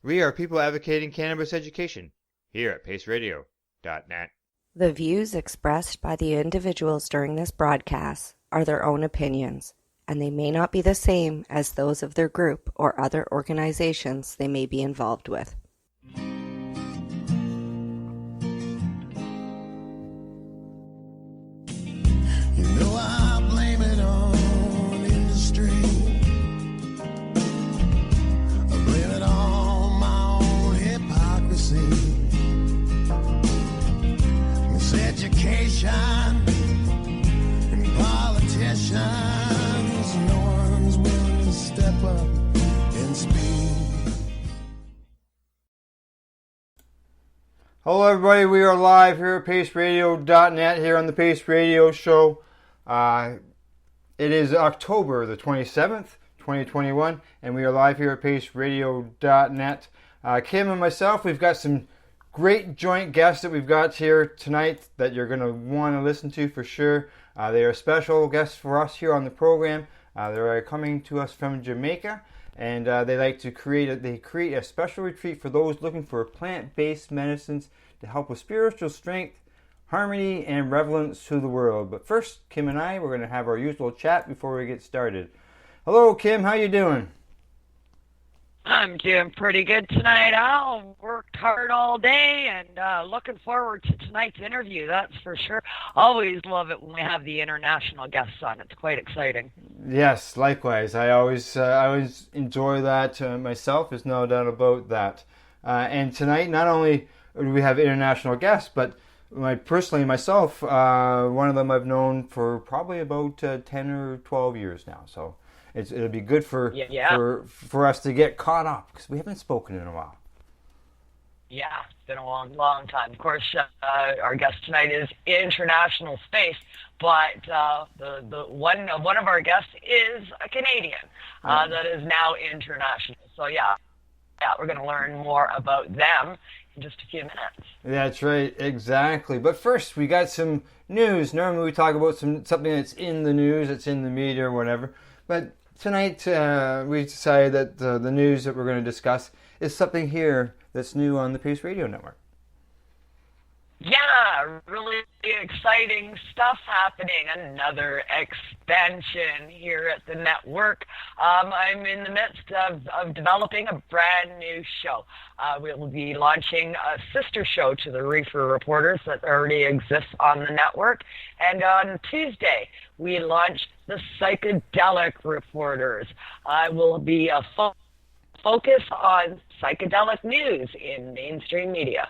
We are people advocating cannabis education here at paceradio.net. The views expressed by the individuals during this broadcast are their own opinions, and they may not be the same as those of their group or other organizations they may be involved with. You know I blame it on industry. I blame it on my own hypocrisy. Miseducation and politicians. No one's willing to step up and speak. Hello everybody, we are live here at paceradio.net here on the Pace Radio Show. It is October the 27th, 2021, and we are live here at paceradio.net. Kim and myself, we've got some great joint guests that we've got here tonight that you're going to want to listen to for sure. They are special guests for us here on the program. They are coming to us from Jamaica, and they like to create a special retreat for those looking for plant-based medicines to help with spiritual strength, harmony, and relevance to the world. But first, Kim and I, we're going to have our usual chat before we get started. Hello, Kim. How you doing? I'm doing pretty good tonight, Al. Worked hard all day and looking forward to tonight's interview, that's for sure. Always love it when we have the international guests on. It's quite exciting. Yes, likewise. I always enjoy that myself. There's no doubt about that. And tonight, not only do we have international guests, but myself, one of them I've known for probably about 10 or 12 years now. So it'll be good for us to get caught up because we haven't spoken in a while. Yeah, it's been a long time. Of course, our guest tonight is international space, but the one of our guests is a Canadian that is now international. So yeah, we're going to learn more about them in just a few minutes. That's right, exactly. But first, we got some news. Normally, we talk about something that's in the news, that's in the media or whatever. But tonight, we decided that the news that we're going to discuss is something here that's new on the Pace Radio Network. Yeah, really exciting stuff happening. Another expansion here at the network. I'm in the midst of developing a brand new show. We'll be launching a sister show to the Reefer Reporters that already exists on the network. And on Tuesday, we launch the Psychedelic Reporters. Will be a focus on psychedelic news in mainstream media.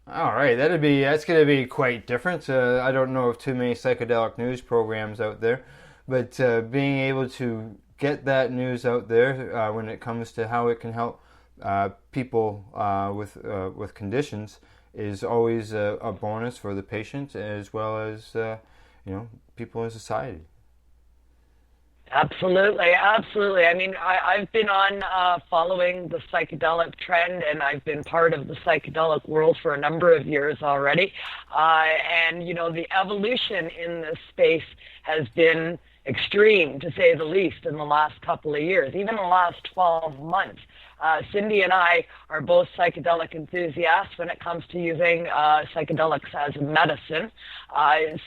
All right, that's going to be quite different. I don't know of too many psychedelic news programs out there, but being able to get that news out there when it comes to how it can help people with conditions is always a bonus for the patient as well as people in society. Absolutely. I mean, I've been on following the psychedelic trend, and I've been part of the psychedelic world for a number of years already. And, the evolution in this space has been extreme, to say the least, in the last couple of years, even the last 12 months. Cindy and I are both psychedelic enthusiasts when it comes to using psychedelics as a medicine.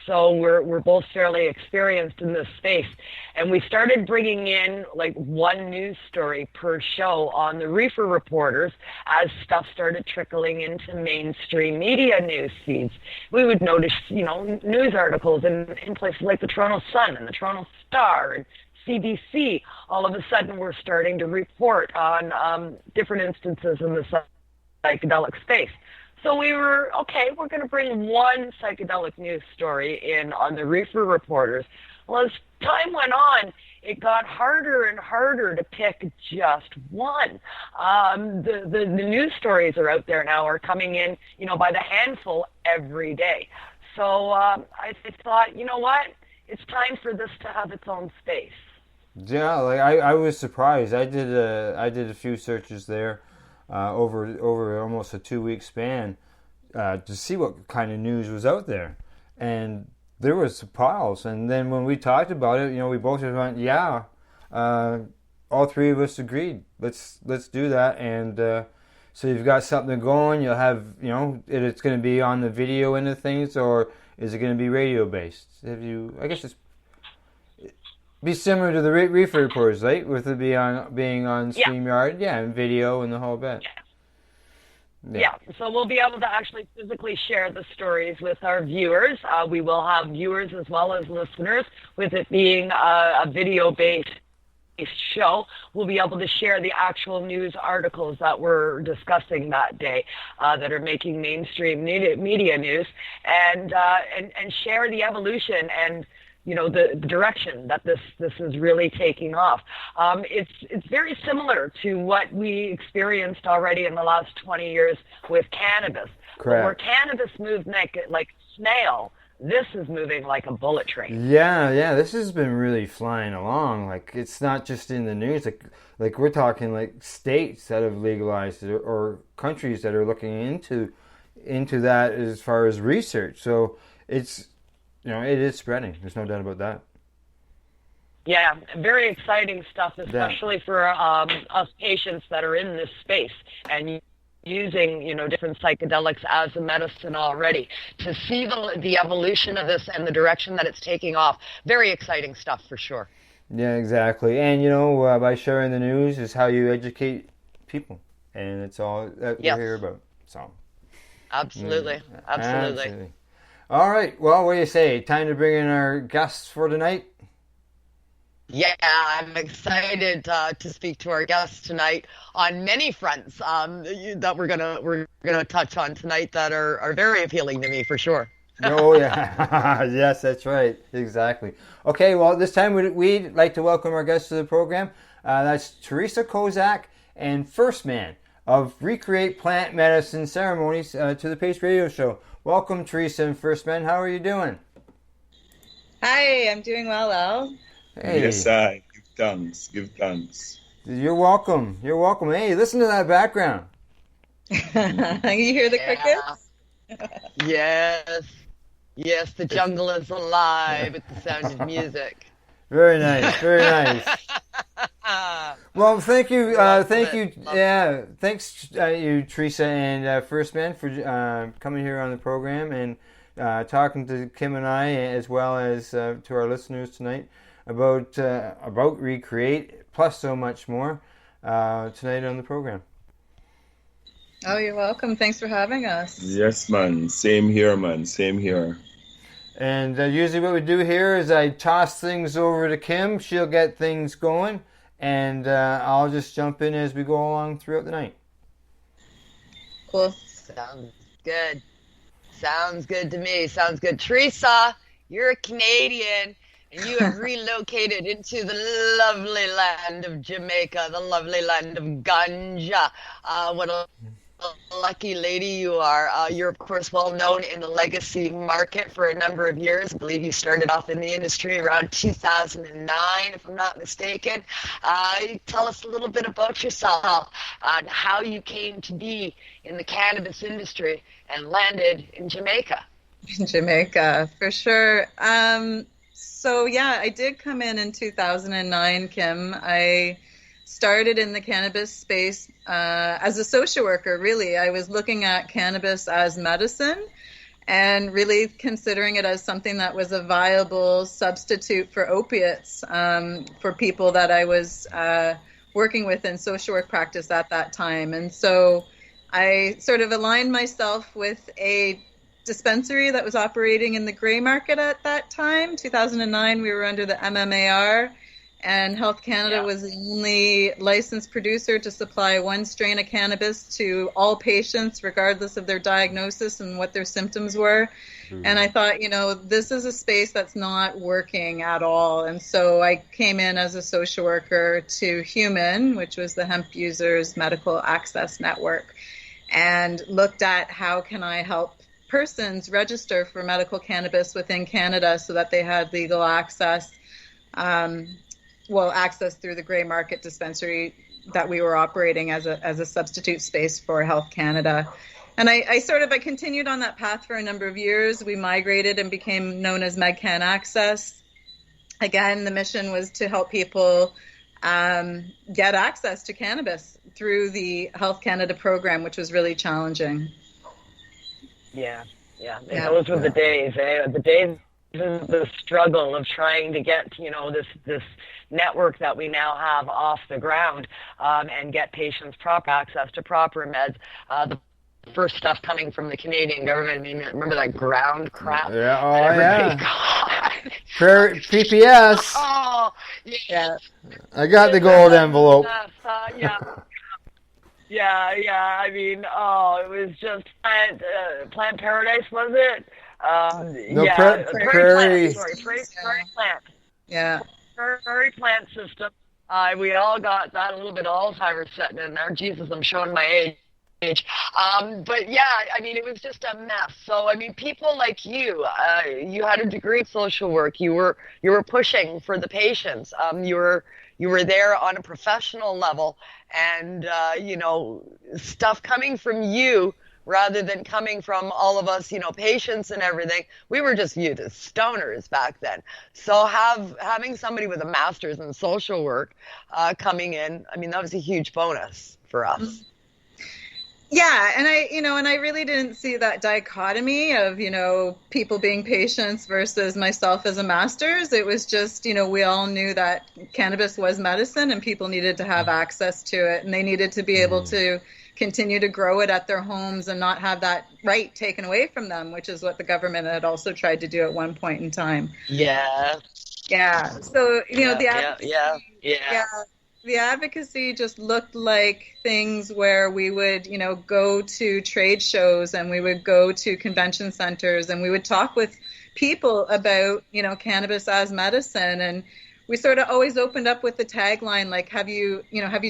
So we're both fairly experienced in this space. And we started bringing in like one news story per show on the Reefer Reporters as stuff started trickling into mainstream media news feeds. We would notice, news articles in places like the Toronto Sun and the Toronto Star and CBC. All of a sudden, we're starting to report on different instances in the psychedelic space. So we were, we're going to bring one psychedelic news story in on the Reefer Reporters. Well, as time went on, it got harder and harder to pick just one. The news stories are out there now, are coming in, by the handful every day. So I thought, you know what? It's time for this to have its own space. Yeah, I was surprised. I did a few searches there over almost a 2-week span to see what kind of news was out there, and there was piles. And then when we talked about it, we both just went, yeah. All three of us agreed. Let's do that, and So you've got something going. You'll have, it's going to be on the video end of things, or is it going to be radio based? I guess it's be similar to the reefer reports, right? With it being on StreamYard, and video and the whole bit. Yeah, so we'll be able to actually physically share the stories with our viewers. We will have viewers as well as listeners. With it being a video-based show, we'll be able to share the actual news articles that we're discussing that day that are making mainstream media news, and share the evolution and the direction that this is really taking off. It's very similar to what we experienced already in the last 20 years with cannabis. Correct. Where cannabis moved like snail, this is moving like a bullet train. Yeah, this has been really flying along. Like, it's not just in the news. Like we're talking like states that have legalized it, or countries that are looking into that as far as research. So it's it is spreading. There's no doubt about that. Yeah, very exciting stuff, especially for us patients that are in this space and using, different psychedelics as a medicine already. To see the evolution of this and the direction that it's taking off, very exciting stuff for sure. Yeah, exactly. And, by sharing the news is how you educate people. And it's all that we're here about. So. Absolutely. All right. Well, what do you say? Time to bring in our guests for tonight? Yeah, I'm excited to speak to our guests tonight on many fronts that we're gonna touch on tonight that are very appealing to me for sure. Oh yeah, yes, that's right, exactly. Okay, well, this time we'd like to welcome our guests to the program. That's Theresa Kozak and Firstman of Recreate Plant Medicine Ceremonies to the Pace Radio Show. Welcome, Theresa and Firstman. How are you doing? Hi, I'm doing well, Al. Hey. Yes, I give thanks. You're welcome. Hey, listen to that background. You hear the crickets? Yes, the jungle is alive with the sound of music. Very nice. Well, thank you. Thanks you, Theresa and Firstman, for coming here on the program and talking to Kim and I, as well as to our listeners tonight about Recreate, plus so much more tonight on the program. Oh, you're welcome. Thanks for having us. Yes, man. Same here, man. Same here. And usually what we do here is I toss things over to Kim. She'll get things going, and I'll just jump in as we go along throughout the night. Cool. Sounds good to me. Sounds good. Theresa, you're a Canadian, and you have relocated into the lovely land of Jamaica, the lovely land of ganja. What a lucky lady you are. You're, of course, well known in the legacy market for a number of years. I believe you started off in the industry around 2009, if I'm not mistaken. Tell us a little bit about yourself, how you came to be in the cannabis industry and landed in Jamaica. Jamaica, for sure. So, yeah, I did come in 2009, Kim. I started in the cannabis space as a social worker, really. I was looking at cannabis as medicine and really considering it as something that was a viable substitute for opiates for people that I was working with in social work practice at that time. And so I sort of aligned myself with a dispensary that was operating in the gray market at that time. 2009, we were under the MMAR, and Health Canada was the only licensed producer to supply one strain of cannabis to all patients, regardless of their diagnosis and what their symptoms were. And I thought, this is a space that's not working at all. And so I came in as a social worker to HUMAN, which was the Hemp Users Medical Access Network, and looked at how can I help persons register for medical cannabis within Canada so that they had legal access, access through the gray market dispensary that we were operating as a substitute space for Health Canada. And I continued on that path for a number of years. We migrated and became known as MedCan Access. Again, the mission was to help people get access to cannabis through the Health Canada program, which was really challenging. Yeah. Those were the days, the days of the struggle of trying to get, this network that we now have off the ground, and get patients proper access to proper meds. The first stuff coming from the Canadian government, I mean, remember that ground crap? PPS. Oh, Yeah. I got the gold envelope. Yeah. I mean, it was just plant paradise, was it? Prairie. Prairie plant. Yeah. Prairie plant system. We all got that, a little bit of Alzheimer's setting in there. Jesus, I'm showing my age. But yeah, I mean, it was just a mess. So, I mean, people like you had a degree in social work. You were pushing for the patients. You were there on a professional level, and stuff coming from you rather than coming from all of us, patients and everything. We were just viewed as stoners back then. So having somebody with a master's in social work coming in, I mean, that was a huge bonus for us. Yeah, and I really didn't see that dichotomy of, people being patients versus myself as a master's. It was just, we all knew that cannabis was medicine and people needed to have access to it, and they needed to be able to continue to grow it at their homes and not have that right taken away from them, which is what the government had also tried to do at one point in time. Yeah. Yeah. So, the advocacy just looked like things where we would, go to trade shows and we would go to convention centers and we would talk with people about, cannabis as medicine. And we sort of always opened up with the tagline, like, have you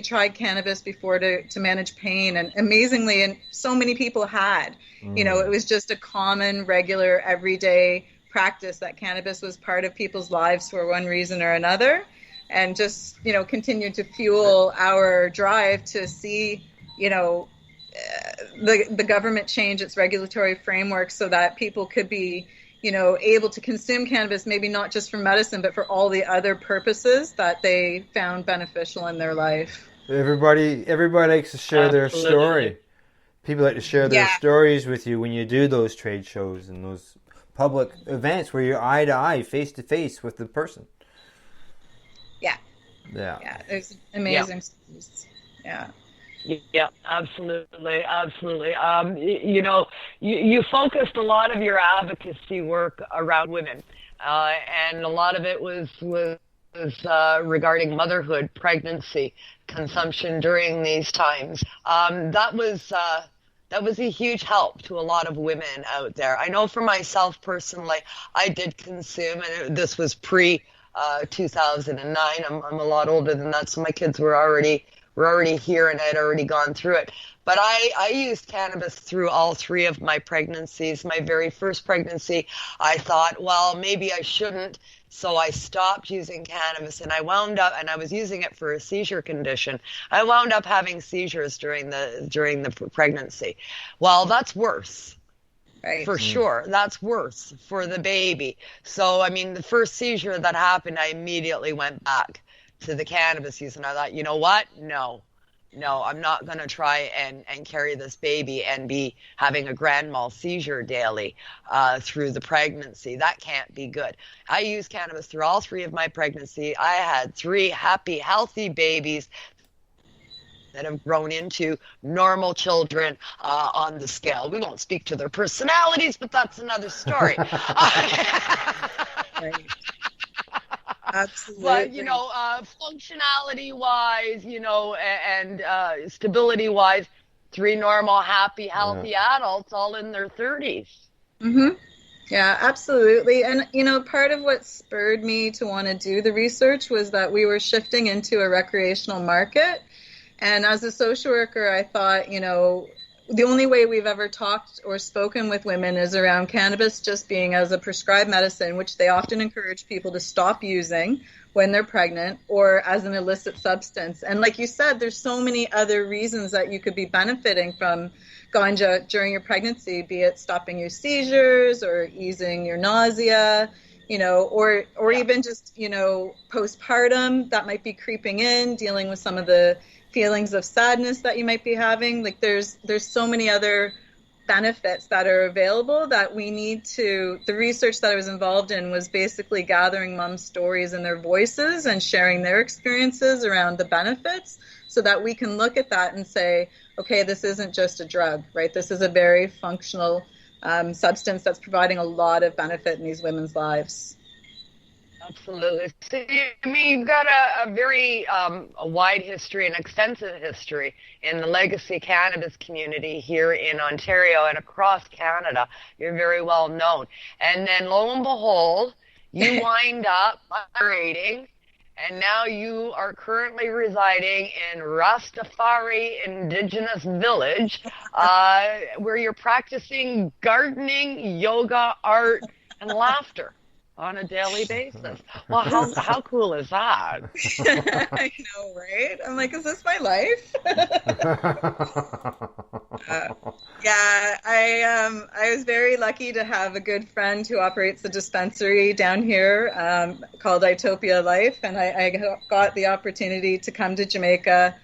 tried cannabis before to manage pain? And amazingly, and so many people had, it was just a common, regular, everyday practice that cannabis was part of people's lives for one reason or another. And just, continue to fuel our drive to see, the government change its regulatory framework so that people could be, able to consume cannabis, maybe not just for medicine, but for all the other purposes that they found beneficial in their life. Everybody likes to share their story. People like to share their stories with you when you do those trade shows and those public events where you're eye to eye, face to face with the person. Yeah, there's amazing stories. Yeah, absolutely. You focused a lot of your advocacy work around women, and a lot of it was regarding motherhood, pregnancy, consumption during these times. That was a huge help to a lot of women out there. I know for myself personally, I did consume, and this was pre 2009. I'm a lot older than that, so my kids were already here and I'd already gone through it. But I used cannabis through all three of my pregnancies. My very first pregnancy, I thought, well, maybe I shouldn't, so I stopped using cannabis, and I wound up, and I was using it for a seizure condition. I wound up having seizures during the pregnancy. Well, that's worse. Right. For sure. That's worse for the baby. So, I mean, the first seizure that happened, I immediately went back to the cannabis use. And I thought, you know what? No, I'm not going to try and carry this baby and be having a grand mal seizure daily through the pregnancy. That can't be good. I used cannabis through all three of my pregnancy. I had 3 happy, healthy babies that have grown into normal children on the scale. We won't speak to their personalities, but that's another story. Right. Absolutely. But, functionality-wise, and stability-wise, 3 normal, happy, healthy adults all in their 30s. Mm-hmm. Yeah, absolutely. And, part of what spurred me to want to do the research was that we were shifting into a recreational market. And as a social worker, I thought, the only way we've ever talked or spoken with women is around cannabis just being as a prescribed medicine, which they often encourage people to stop using when they're pregnant, or as an illicit substance. And like you said, there's so many other reasons that you could be benefiting from ganja during your pregnancy, be it stopping your seizures or easing your nausea, or even just, postpartum that might be creeping in, dealing with some of the feelings of sadness that you might be having. Like there's so many other benefits that are available that we need to. The research that I was involved in was basically gathering moms' stories and their voices and sharing their experiences around the benefits, so that we can look at that and say, okay, this isn't just a drug, right? This is a very functional substance that's providing a lot of benefit in these women's lives. Absolutely. So, you've got a very a wide history, an extensive history in the legacy cannabis community here in Ontario and across Canada. You're very well known. And then lo and behold, you wind up migrating, and now you are currently residing in Rastafari Indigenous Village, where you're practicing gardening, yoga, art, and laughter on a daily basis. Well, how cool is that? I know, right? I'm like, is this my life? I was very lucky to have a good friend who operates a dispensary down here called Itopia Life, and I got the opportunity to come to Jamaica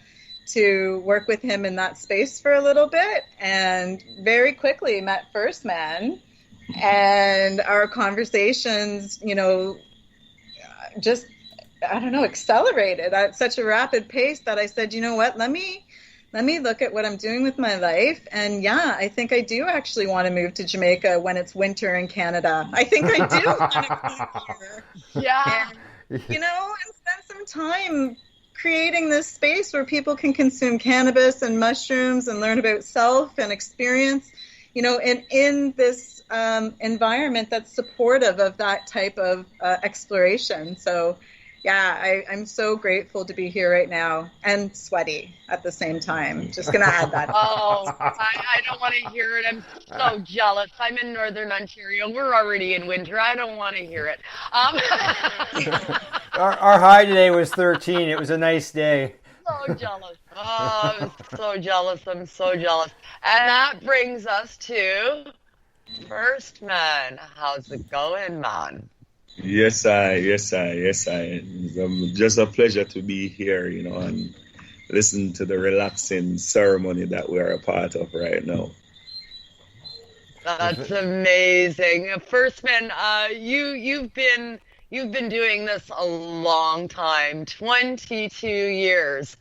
to work with him in that space for a little bit, and very quickly met Firstman. And our conversations, just, accelerated at such a rapid pace that I said, you know what, let me look at what I'm doing with my life. And yeah, I think I do actually want to move to Jamaica when it's winter in Canada. I think I do want to come here. Yeah. And, and spend some time creating this space where people can consume cannabis and mushrooms and learn about self and experience, and in this environment that's supportive of that type of exploration. So, yeah, I'm so grateful to be here right now, and sweaty at the same time. Just going to add that. Oh, I don't want to hear it. I'm so jealous. I'm in Northern Ontario. We're already in winter. I don't want to hear it. Our high today was 13. It was a nice day. So jealous. Oh, I'm so jealous. I'm so jealous. And that brings us to Firstman. How's it going, man? Yes, I. It's just a pleasure to be here, and listen to the relaxing ceremony that we're a part of right now. That's amazing. Firstman, you've been doing this a long time, 22 years,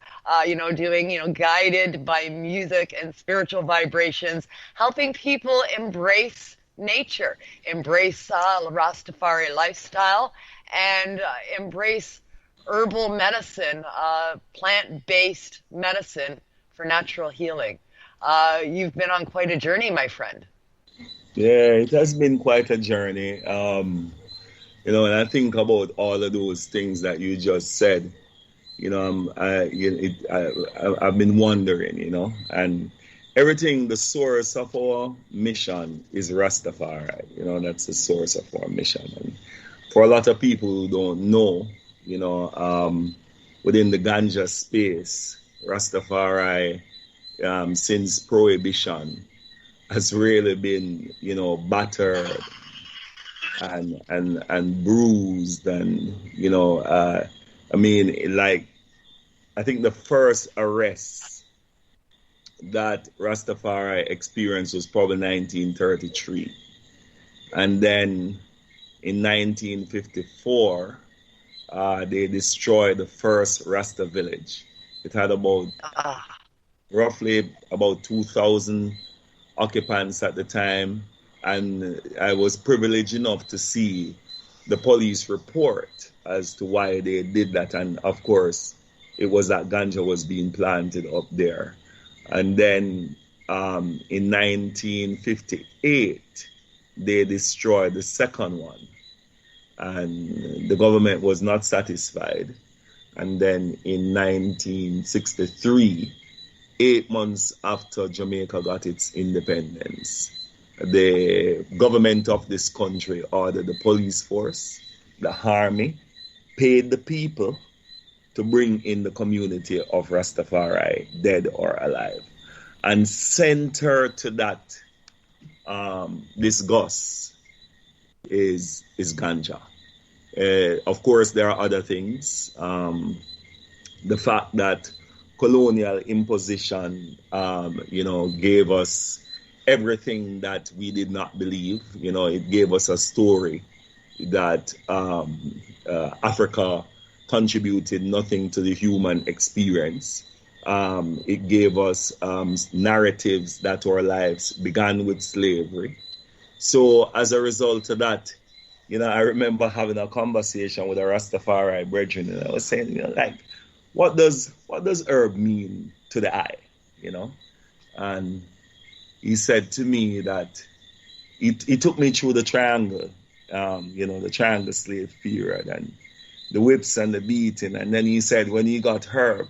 doing, guided by music and spiritual vibrations, helping people embrace nature, embrace Rastafari lifestyle, and embrace herbal medicine, plant-based medicine for natural healing. You've been on quite a journey, my friend. Yeah, it has been quite a journey. And I think about all of those things that you just said. I've been wondering, and everything, the source of our mission is Rastafari. That's the source of our mission. And for a lot of people who don't know, within the ganja space, Rastafari, since Prohibition, has really been, battered and bruised, and I think the first arrest that Rastafari experienced was probably 1933, and then in 1954 they destroyed the first Rasta village. It had roughly about 2,000 occupants at the time, and I was privileged enough to see the police report as to why they did that, and of course it was that ganja was being planted up there. And then in 1958 they destroyed the second one, and the government was not satisfied. And then in 1963, 8 months after Jamaica got its independence, the government of this country ordered the police force, the army, paid the people to bring in the community of Rastafari, dead or alive. And center to that, this Gus is ganja. Of course, there are other things. The fact that colonial imposition, gave us everything that we did not believe. It gave us a story that Africa contributed nothing to the human experience. It gave us narratives that our lives began with slavery. So as a result of that, I remember having a conversation with a Rastafari brethren, and I was saying, what does herb mean to the eye? And he said to me that he took me through the triangle, the triangle slave period and the whips and the beating. And then he said when he got herb,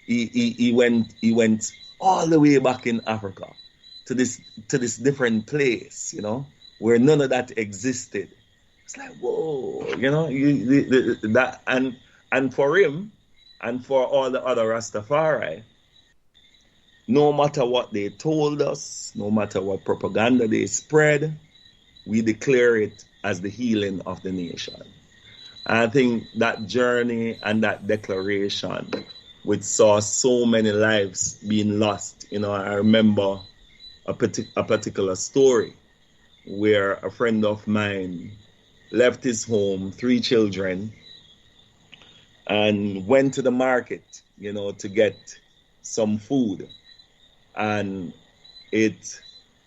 he went all the way back in Africa to this different place, where none of that existed. It's like, whoa, that and for him and for all the other Rastafari, no matter what they told us, no matter what propaganda they spread, we declare it as the healing of the nation. And I think that journey and that declaration, which saw so many lives being lost. I remember a particular story where a friend of mine left his home, 3 children, and went to the market, to get some food. And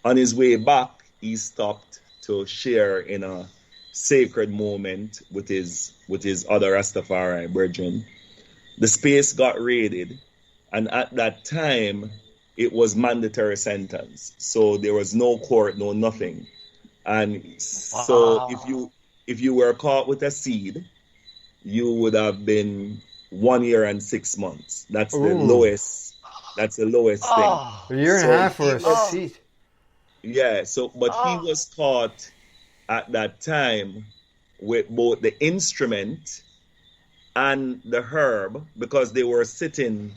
on his way back, he stopped to share in a sacred moment with his other Rastafari brethren. The space got raided, and at that time, it was mandatory sentence. So there was no court, no nothing. And so if you were caught with a seed, you would have been 1 year and 6 months. That's the lowest. That's the lowest thing. A year and a half for a seed. Yeah. So, but he was caught at that time with both the instrument and the herb, because they were sitting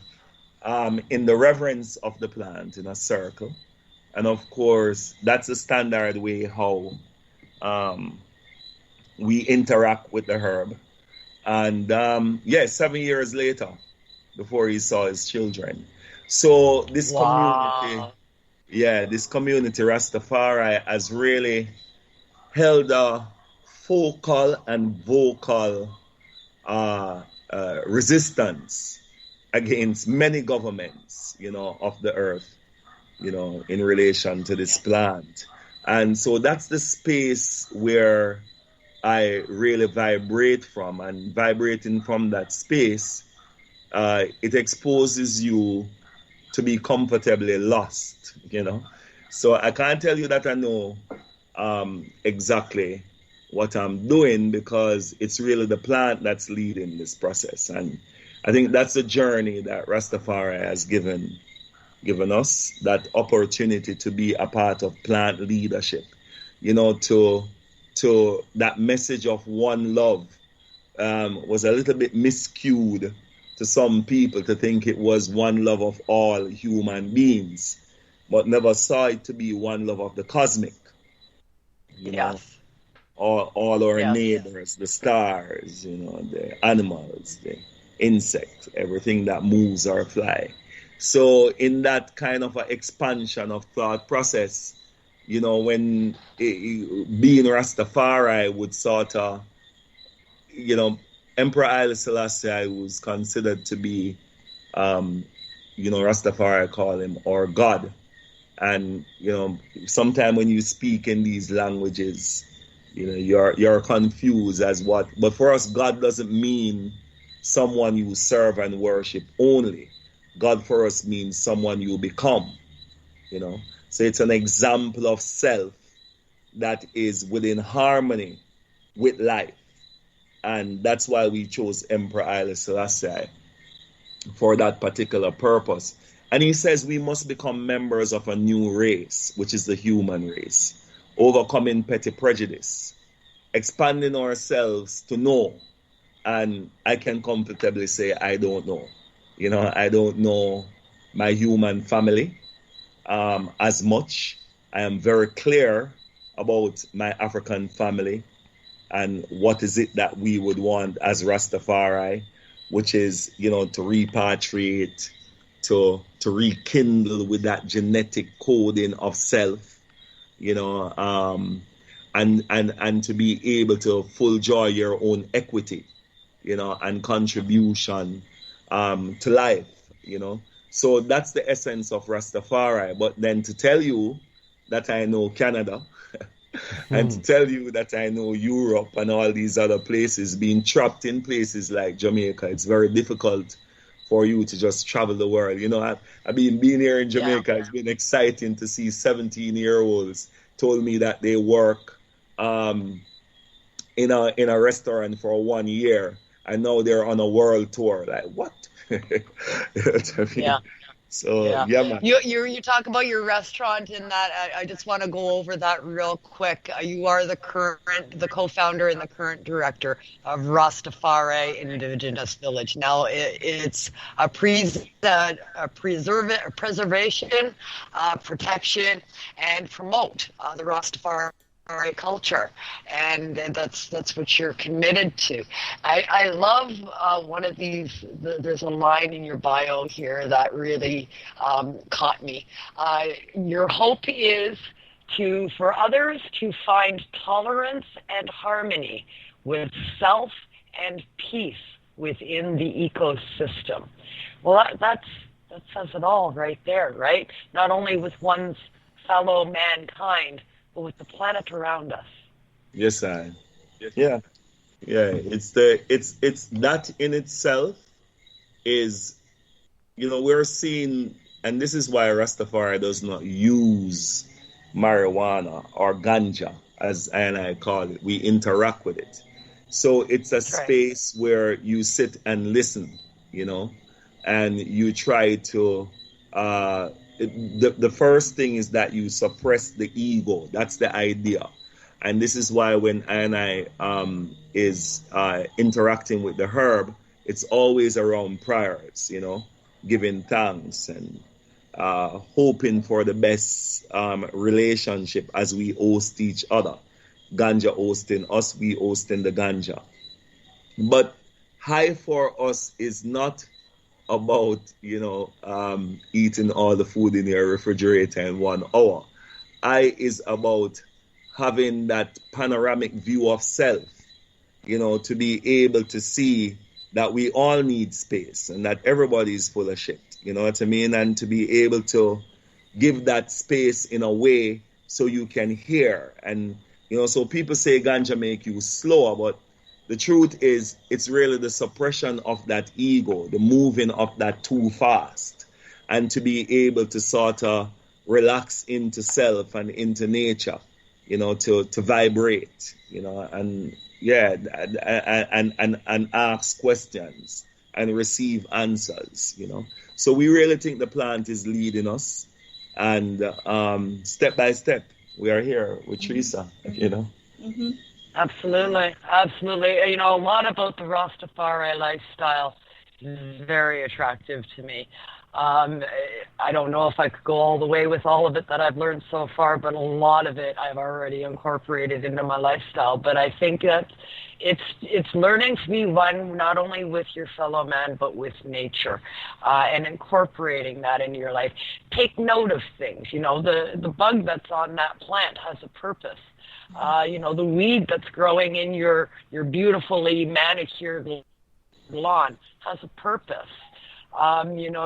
in the reverence of the plant in a circle. And of course, that's the standard way how we interact with the herb. And 7 years later, before he saw his children. So this community, this community Rastafari has really held a focal and vocal resistance against many governments, of the earth, in relation to this plant. And so that's the space where I really vibrate from, and vibrating from that space, it exposes you to be comfortably lost, So I can't tell you that I know exactly what I'm doing, because it's really the plant that's leading this process. And I think that's the journey that Rastafari has given us, that opportunity to be a part of plant leadership, to that message of one love was a little bit miscued to some people, to think it was one love of all human beings, but never saw it to be one love of the cosmic. All our neighbors, the stars, the animals, the insects, everything that moves or fly. So in that kind of an expansion of thought process, when being Rastafari would sort of, Emperor Haile Selassie was considered to be, Rastafari call him, or God. And, sometimes when you speak in these languages, you're confused as what. But for us, God doesn't mean someone you serve and worship only. God for us means someone you become, So it's an example of self that is within harmony with life. And that's why we chose Emperor Haile Selassie for that particular purpose. And he says we must become members of a new race, which is the human race, overcoming petty prejudice, expanding ourselves to know. And I can comfortably say I don't know. I don't know my human family as much. I am very clear about my African family. and what is it that we would want as Rastafari, which is, to repatriate, to rekindle with that genetic coding of self, and to be able to fulfill your own equity, and contribution to life, So that's the essence of Rastafari. But then to tell you that I know Canada and to tell you that I know Europe and all these other places, being trapped in places like Jamaica, it's very difficult for you to just travel the world. I've been here in Jamaica. It's been exciting to see 17-year-olds told me that they work in a restaurant for 1 year, and now they're on a world tour. Like, what? You know what I mean? Yeah. So man. You talk about your restaurant in that. I just want to go over that real quick. You are the co-founder and the current director of Rastafari Indigenous Village. Now it's a preservation, protection, and promote the Rastafari culture, and that's what you're committed to. I love one of these. There's a line in your bio here that really caught me. Your hope is for others to find tolerance and harmony with self and peace within the ecosystem. Well, that says it all right there, right? Not only with one's fellow mankind, but with the planet around us. Yes, I. Yeah. It's that in itself is, we're seeing, and this is why Rastafari does not use marijuana or ganja, as I call it. We interact with it. So it's a space where you sit and listen, and you try to. The first thing is that you suppress the ego. That's the idea. And this is why when I is interacting with the herb, it's always around prayers, giving thanks and hoping for the best relationship as we host each other. Ganja hosting us, we hosting the ganja. But high for us is not about, eating all the food in your refrigerator in 1 hour. I is about having that panoramic view of self, to be able to see that we all need space and that everybody is full of shit, you know what I mean? And to be able to give that space in a way so you can hear. And, so people say ganja make you slower, but the truth is, it's really the suppression of that ego, the moving of that too fast, and to be able to sort of relax into self and into nature, to vibrate, and and ask questions and receive answers, So we really think the plant is leading us, and step by step, we are here with Theresa, Mm-hmm. Absolutely. A lot about the Rastafari lifestyle is very attractive to me. I don't know if I could go all the way with all of it that I've learned so far, but a lot of it I've already incorporated into my lifestyle. But I think that it's learning to be one not only with your fellow man, but with nature, and incorporating that into your life. Take note of things. The bug that's on that plant has a purpose. The weed that's growing in your beautifully manicured lawn has a purpose.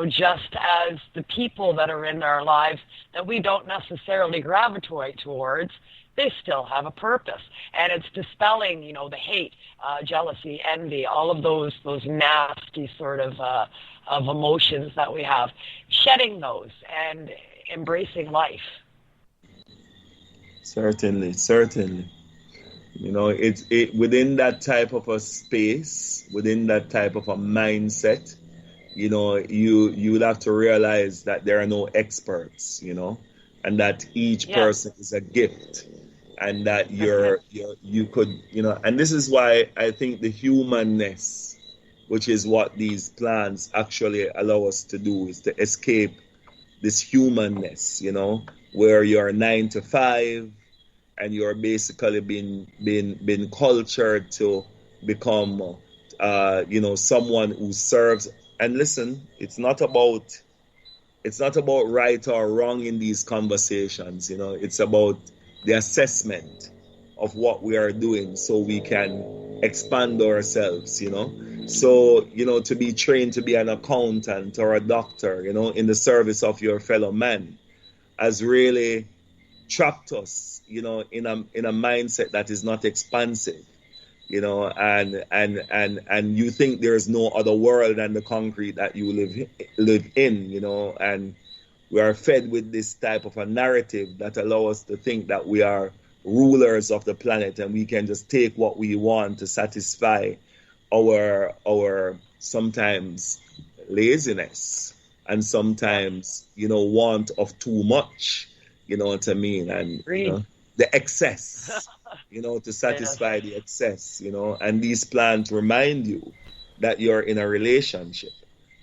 Just as the people that are in our lives that we don't necessarily gravitate towards, they still have a purpose. And it's dispelling, the hate, jealousy, envy, all of those nasty sort of emotions that we have, shedding those and embracing life. Certainly. It's within that type of a space, within that type of a mindset, you would have to realize that there are no experts, and that each person is a gift, and that you could, and this is why I think the humanness, which is what these plants actually allow us to do, is to escape this humanness, where you're 9 to 5 and you're basically been cultured to become someone who serves. And listen, it's not about right or wrong in these conversations. It's about the assessment of what we are doing so we can expand ourselves. So to be trained to be an accountant or a doctor, in the service of your fellow man, has really trapped us, in a mindset that is not expansive. And you think there is no other world than the concrete that you live in, and we are fed with this type of a narrative that allows us to think that we are rulers of the planet and we can just take what we want to satisfy our sometimes laziness and sometimes, want of too much, you know what I mean? And the excess. To satisfy the excess, and these plants remind you that you're in a relationship.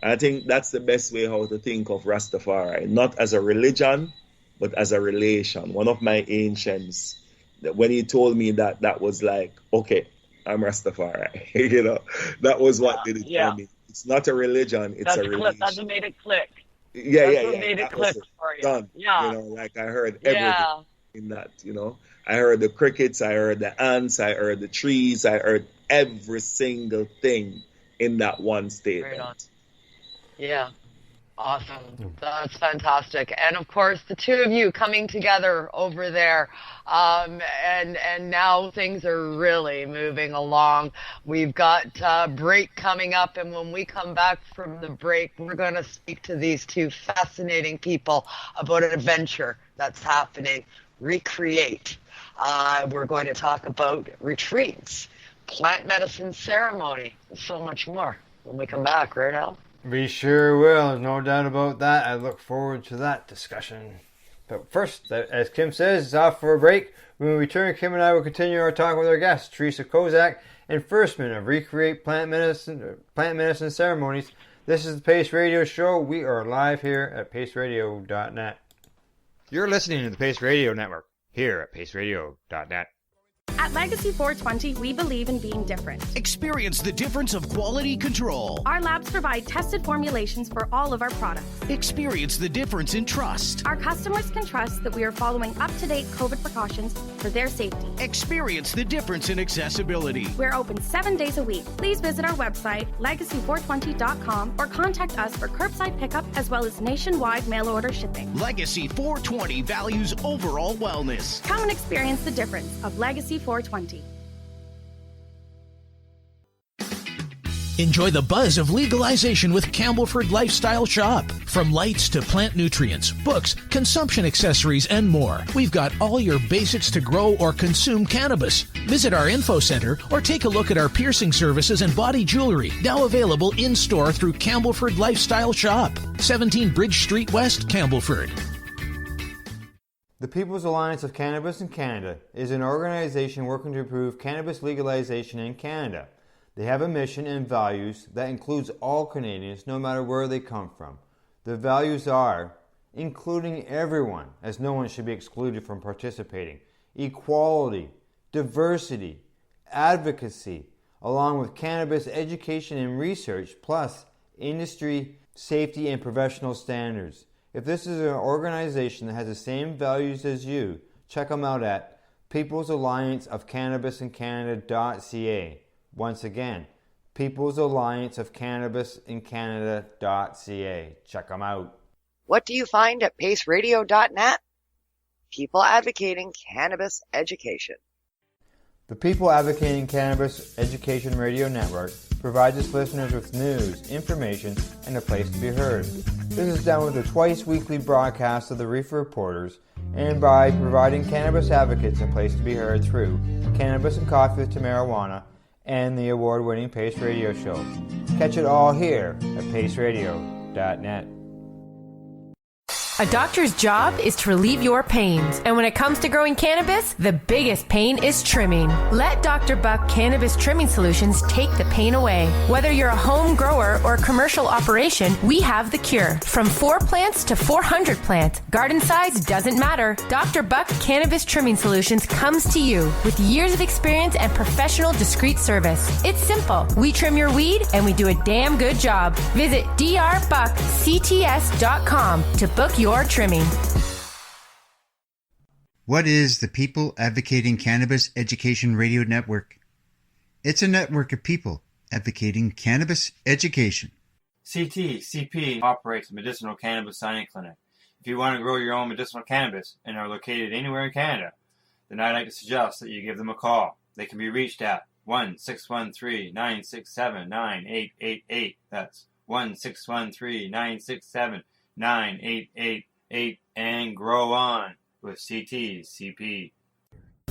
And I think that's the best way how to think of Rastafari, not as a religion, but as a relation. One of my ancients, when he told me that was like, okay, I'm Rastafari. That was what did it for me. It's not a religion, it's a relation. That's what made it click. Yeah. Made it click for you. Done. Yeah. Like I heard everything in that, I heard the crickets, I heard the ants, I heard the trees, I heard every single thing in that one statement. Right on. Yeah. Awesome. That's fantastic. And of course, the two of you coming together over there. And now things are really moving along. We've got a break coming up. And when we come back from the break, we're going to speak to these two fascinating people about an adventure that's happening. Recreate. We're going to talk about retreats, plant medicine ceremony, and so much more when we come back, right, Al? We sure will. There's no doubt about that. I look forward to that discussion. But first, as Kim says, it's off for a break. When we return, Kim and I will continue our talk with our guests, Theresa Kozak and Firstman of Recreate Plant Medicine Ceremonies. This is the Pace Radio Show. We are live here at paceradio.net. You're listening to the Pace Radio Network here at paceradio.net. At Legacy 420, we believe in being different. Experience the difference of quality control. Our labs provide tested formulations for all of our products. Experience the difference in trust. Our customers can trust that we are following up-to-date COVID precautions for their safety. Experience the difference in accessibility. We're open 7 days a week. Please visit our website, legacy420.com, or contact us for curbside pickup as well as nationwide mail order shipping. Legacy 420 values overall wellness. Come and experience the difference of Legacy 420. Enjoy the buzz of legalization with Campbellford Lifestyle Shop. From lights to plant nutrients, books, consumption accessories, and more, we've got all your basics to grow or consume cannabis. Visit our info center or take a look at our piercing services and body jewelry, now available in-store through Campbellford Lifestyle Shop, 17 Bridge Street West, Campbellford. The People's Alliance of Cannabis in Canada is an organization working to improve cannabis legalization in Canada. They have a mission and values that includes all Canadians, no matter where they come from. The values are including everyone, as no one should be excluded from participating, equality, diversity, advocacy, along with cannabis education and research, plus industry, safety, and professional standards. If this is an organization that has the same values as you, check them out at People's Alliance of Cannabis in Canada.ca. Once again, People's Alliance of Cannabis in Canada.ca. Check them out. What do you find at paceradio.net? People advocating cannabis education. The People Advocating Cannabis Education Radio Network provides its listeners with news, information, and a place to be heard. This is done with a twice-weekly broadcast of the Reefer Reporters and by providing cannabis advocates a place to be heard through Cannabis and Coffee to Marijuana and the award-winning Pace Radio Show. Catch it all here at paceradio.net. A doctor's job is to relieve your pains. And when it comes to growing cannabis, the biggest pain is trimming. Let Dr. Buck Cannabis Trimming Solutions take the pain away. Whether you're a home grower or a commercial operation, we have the cure. From 4 plants to 400 plants, garden size doesn't matter. Dr. Buck Cannabis Trimming Solutions comes to you with years of experience and professional discreet service. It's simple. We trim your weed and we do a damn good job. Visit drbuckcts.com to book your trimming. What is the People Advocating Cannabis Education Radio Network? It's a network of people advocating cannabis education. CTCP operates a medicinal cannabis signing clinic. If you want to grow your own medicinal cannabis and are located anywhere in Canada, then I'd like to suggest that you give them a call. They can be reached at 1-613-967-9888. That's 1-613-967-9888, and grow on with CTCP.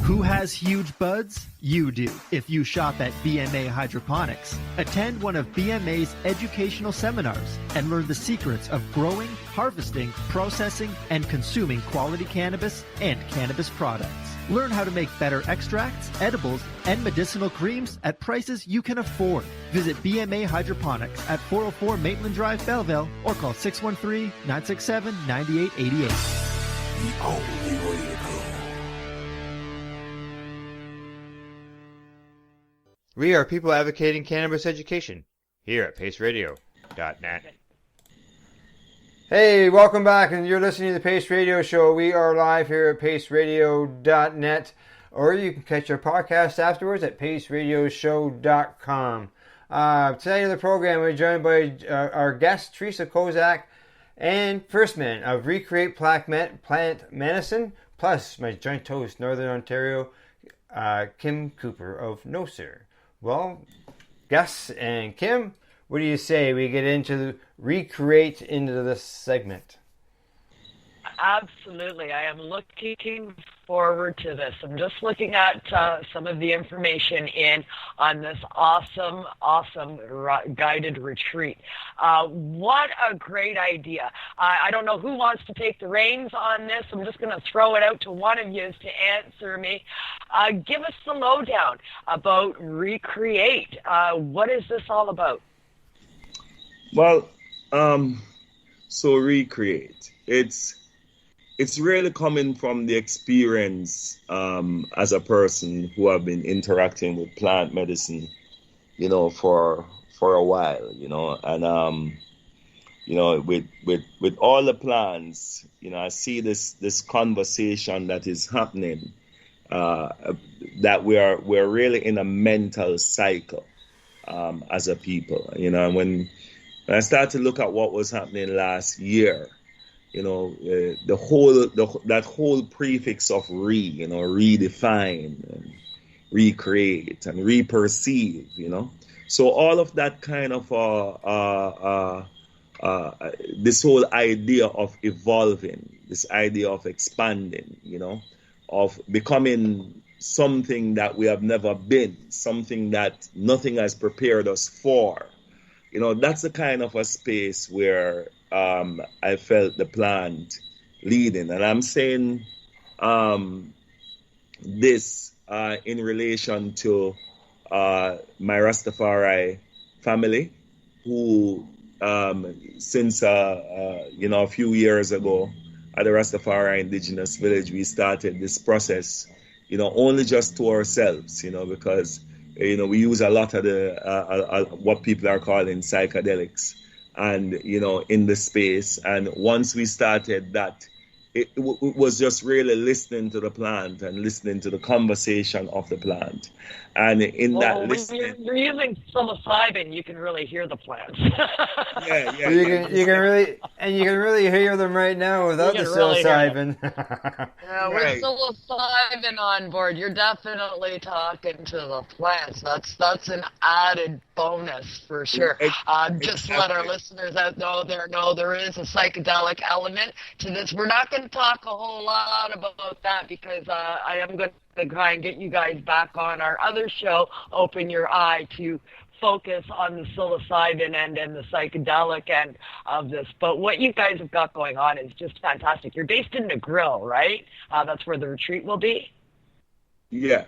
Who has huge buds? You do. If you shop at BMA Hydroponics, attend one of BMA's educational seminars and learn the secrets of growing, harvesting, processing, and consuming quality cannabis and cannabis products. Learn how to make better extracts, edibles, and medicinal creams at prices you can afford. Visit BMA Hydroponics at 404 Maitland Drive, Belleville, or call 613-967-9888. The only way to go. We are people advocating cannabis education here at paceradio.net. Hey, welcome back, and you're listening to the Pace Radio Show. We are live here at paceradio.net, or you can catch our podcast afterwards at paceradioshow.com. Today on the program, we're joined by our guest, Theresa Kozak and Firstman of Recreate Plant Medicine, plus my joint host, Northern Ontario, Kim Cooper of No Sir. Well, Gus and Kim, what do you say we get into recreate into this segment? Absolutely. I am looking forward to this. I'm just looking at some of the information on this awesome guided retreat. What a great idea. I don't know who wants to take the reins on this. I'm just going to throw it out to one of you to answer me. Give us the lowdown about Recreate. What is this all about? Well, so Recreate, it's really coming from the experience as a person who have been interacting with plant medicine, for a while, and with all the plants, I see this conversation that is happening, that we're really in a mental cycle as a people, and when I start to look at what was happening last year, that whole prefix of redefine and recreate and reperceive, So all of that kind of this whole idea of evolving, this idea of expanding, of becoming something that we have never been, something that nothing has prepared us for. That's the kind of a space where I felt the plant leading. And I'm saying this in relation to my Rastafari family, who since a few years ago at the Rastafari Indigenous village, we started this process, only just to ourselves, because we use a lot of the what people are calling psychedelics, and in the space. And once we started that, it was just really listening to the plant and listening to the conversation of the plant. And in that listening, when you're using psilocybin, you can really hear the plants. yeah. You can really hear them right now without the psilocybin. Yeah, with psilocybin on board, you're definitely talking to the plants. That's an added bonus for sure. Just let our listeners out know there is a psychedelic element to this. We're not going to talk a whole lot about that because I am going to try and get you guys back on our other show, Open Your Eye to focus on the psilocybin end and the psychedelic end of this. But what you guys have got going on is just fantastic. You're based in Negril, right? That's where the retreat will be? Yeah.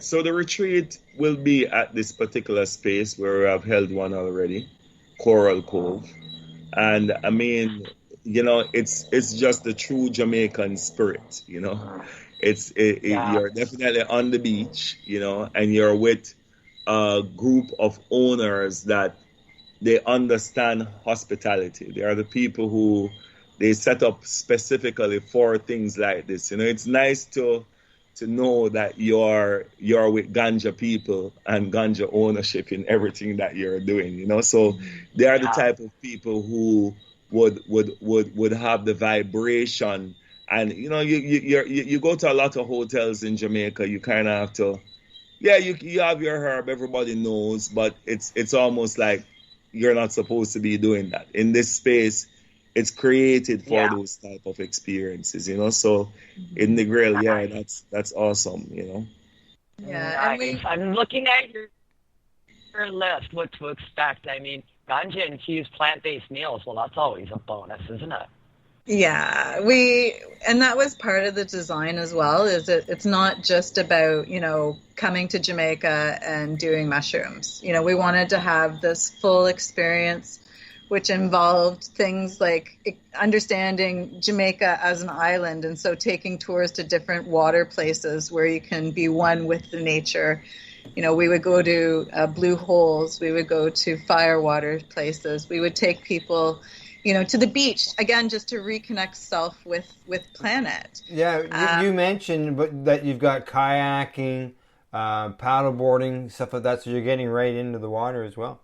So the retreat will be at this particular space where I've held one already, Coral Cove. And I mean, it's just the true Jamaican spirit, You're definitely on the beach, and you're with a group of owners that they understand hospitality. They are the people who they set up specifically for things like this. It's nice to know that you're with ganja people and ganja ownership in everything that you're doing. So they are the type of people who would have the vibration. And you go to a lot of hotels in Jamaica, you kind of have to, you have your herb, everybody knows, but it's almost like you're not supposed to be doing that. In this space, it's created for those type of experiences, So in Negril, that's awesome, Yeah, and I'm looking at your list, what to expect. I mean, ganja infused plant-based meals. Well, that's always a bonus, isn't it? Yeah, and that was part of the design as well, is it's not just about, coming to Jamaica and doing mushrooms. We wanted to have this full experience, which involved things like understanding Jamaica as an island. And so taking tours to different water places where you can be one with the nature. We would go to blue holes. We would go to firewater places. We would take people to the beach, again, just to reconnect self with planet. Yeah, you mentioned that you've got kayaking, paddleboarding, stuff like that, so you're getting right into the water as well.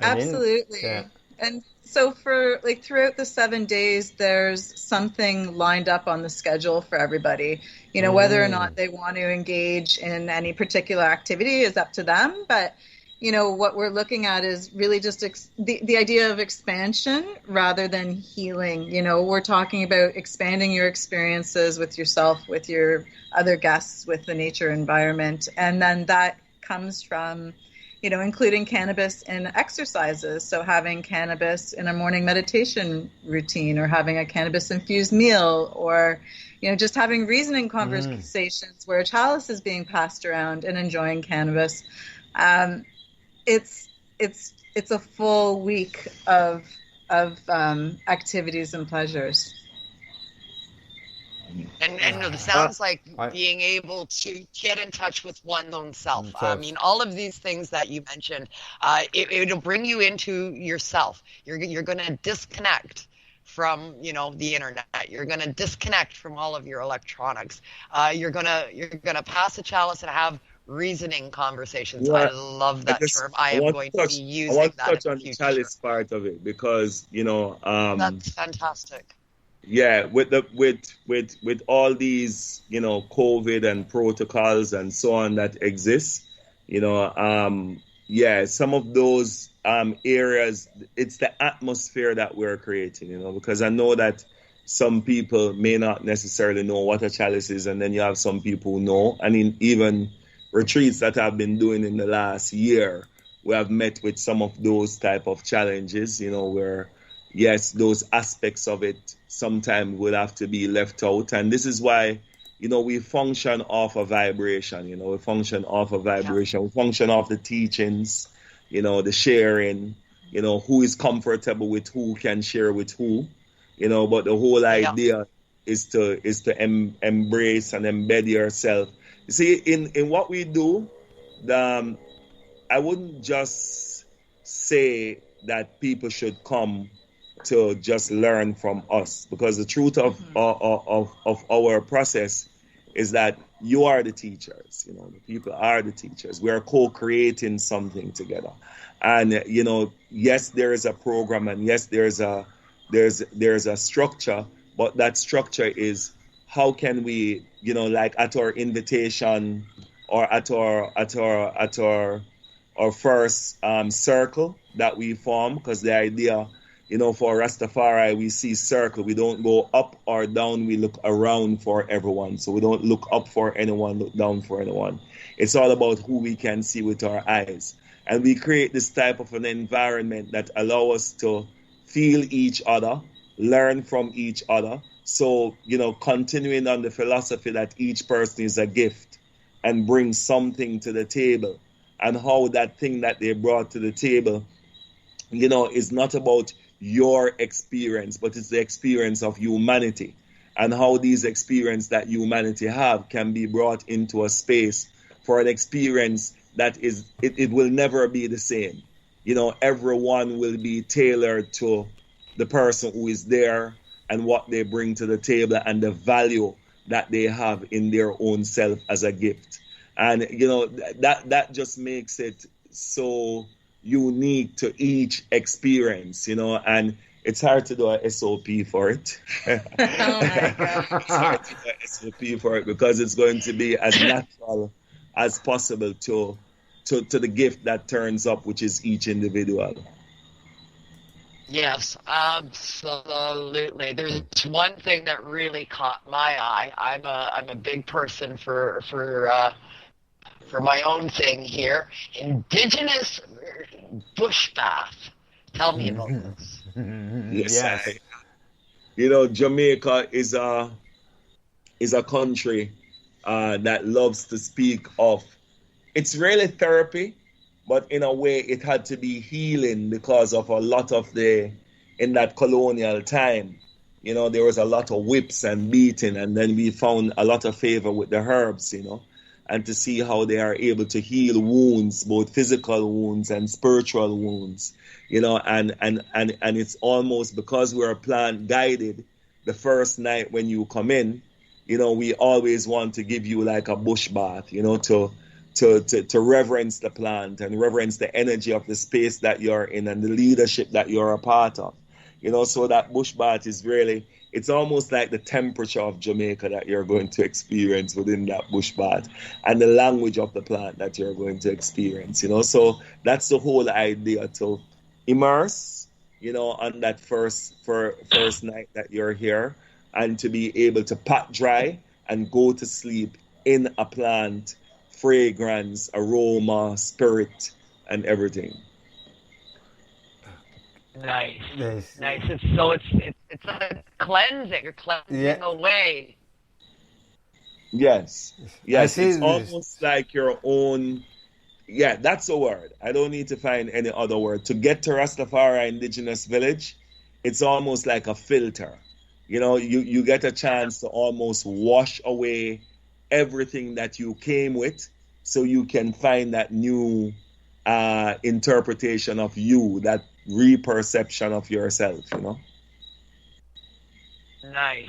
Absolutely. And so for throughout the 7 days, there's something lined up on the schedule for everybody. Whether or not they want to engage in any particular activity is up to them, but what we're looking at is really just the idea of expansion rather than healing. We're talking about expanding your experiences with yourself, with your other guests, with the nature environment. And then that comes from, including cannabis in exercises. So having cannabis in a morning meditation routine, or having a cannabis infused meal, or, just having reasoning conversations where a chalice is being passed around and enjoying cannabis. It's a full week of activities and pleasures. And it sounds like being able to get in touch with one's own self. I mean, all of these things that you mentioned, it'll bring you into yourself. You're going to disconnect from the internet. You're going to disconnect from all of your electronics. You're going to pass a chalice and have reasoning conversations. I love that term. I am going to be using that. I want to touch on the chalice part of it because that's fantastic. Yeah, with all these COVID and protocols and so on that exist, some of those areas, it's the atmosphere that we're creating, because I know that some people may not necessarily know what a chalice is, and then you have some people who know. I mean, even retreats that I've been doing in the last year, we have met with some of those type of challenges, where, yes, those aspects of it sometimes will have to be left out. And this is why, we function off a vibration, we function off a vibration. We function off the teachings, the sharing, who is comfortable with who can share with who, but the whole idea is to embrace and embed yourself. You see, in what we do, I wouldn't just say that people should come to just learn from us, because the truth of our process is that you are the teachers. The people are the teachers. We are co-creating something together, and yes, there is a program, and yes, there's a structure, but that structure is, how can we, like at our invitation or at our first circle that we form, because the idea You know, for Rastafari, we see circle. We don't go up or down. We look around for everyone. So we don't look up for anyone, look down for anyone. It's all about who we can see with our eyes. And we create this type of an environment that allows us to feel each other, learn from each other. So, you know, continuing on the philosophy that each person is a gift and bring something to the table, and how that thing that they brought to the table, you know, is not about your experience, but it's the experience of humanity, and how these experiences that humanity have can be brought into a space for an experience that is, it will never be the same. You know, everyone will be tailored to the person who is there and what they bring to the table and the value that they have in their own self as a gift. And, you know, that just makes it so unique to each experience, you know, and it's hard to do a SOP for it. Oh my God. It's hard to do a SOP for it because it's going to be as natural as possible to the gift that turns up, which is each individual. Yes, absolutely. There's one thing that really caught my eye. I'm a big person for my own thing here. Indigenous bush bath. Tell me about this. Yes. You know, Jamaica is a country that loves to speak of. It's really therapy, but in a way it had to be healing because of a lot of in that colonial time, you know, there was a lot of whips and beating, and then we found a lot of favor with the herbs, you know, and to see how they are able to heal wounds, both physical wounds and spiritual wounds, you know, and it's almost because we are plant guided. The first night when you come in, you know, we always want to give you like a bush bath, you know, to reverence the plant and reverence the energy of the space that you're in and the leadership that you're a part of. You know, so that bush bath is really, it's almost like the temperature of Jamaica that you're going to experience within that bush bath, and the language of the plant that you're going to experience, you know. So that's the whole idea, to immerse, you know, on that first night that you're here, and to be able to pat dry and go to sleep in a plant, fragrance, aroma, spirit, and everything. Nice. It's a cleansing. You're cleansing away. Yes. It's almost like your own. Yeah, that's a word. I don't need to find any other word. To get to Rastafari Indigenous Village, it's almost like a filter. You know, you get a chance to almost wash away everything that you came with, so you can find that new interpretation of you, that reperception of yourself, you know. Nice.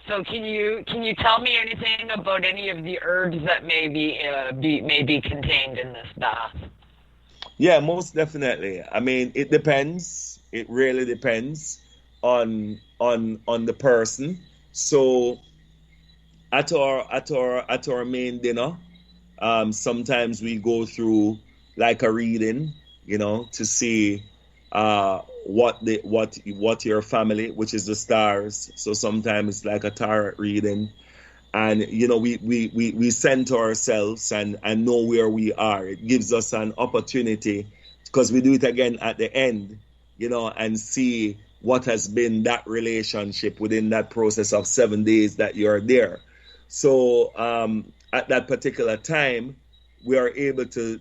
So can you tell me anything about any of the herbs that may be contained in this bath? Yeah, most definitely. I mean, it depends. It really depends on the person. So at our main dinner, sometimes we go through like a reading, you know, to see what your family, which is the stars. So sometimes it's like a tarot reading, and you know, we center ourselves and know where we are. It gives us an opportunity, because we do it again at the end, you know, and see what has been that relationship within that process of 7 days that you're there. So at that particular time, we are able to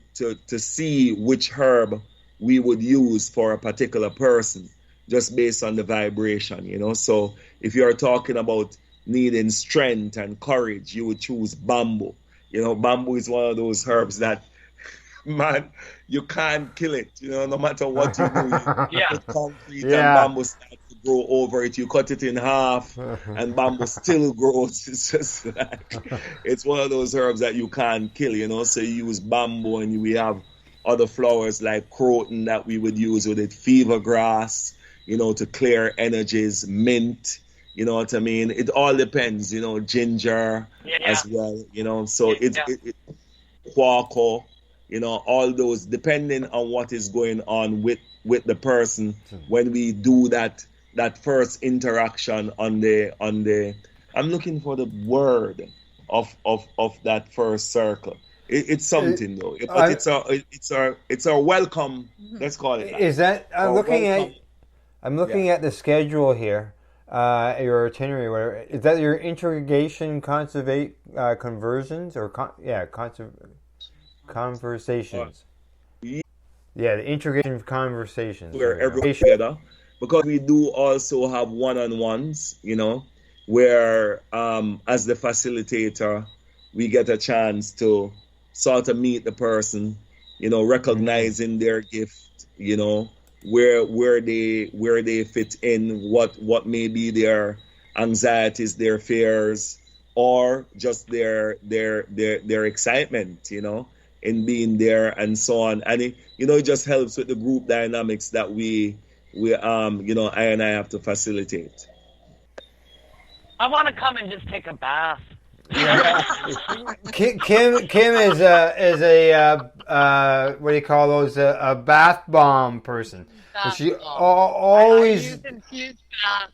see which herb we would use for a particular person, just based on the vibration, you know. So if you're talking about needing strength and courage, you would choose bamboo. You know, bamboo is one of those herbs that, man, you can't kill it, you know, no matter what you do. You put concrete and bamboo starts to grow over it. You cut it in half and bamboo still grows. It's just like, it's one of those herbs that you can't kill, you know. So you use bamboo, and we have other flowers like croton that we would use with it, fever grass, you know, to clear energies, mint, you know what I mean? It all depends, you know, ginger as well, you know. So it's quaco, all those, depending on what is going on with the person when we do that first interaction on the I'm looking for the word of that first circle. It's something though, but it's our welcome. Let's call it that. Is that I'm looking at the schedule here, your itinerary, whatever. Is that your integration conversions or conversations? Yeah, the integration conversations. Where everyone together, because we do also have one-on-ones, where as the facilitator, we get a chance to sort of meet the person, recognizing their gift, where they fit in, what may be their anxieties, their fears, or just their excitement, in being there and so on. And it just helps with the group dynamics that we I and I have to facilitate. I want to come and just take a bath. Kim is a what do you call those? A bath bomb person. She always I use infused bath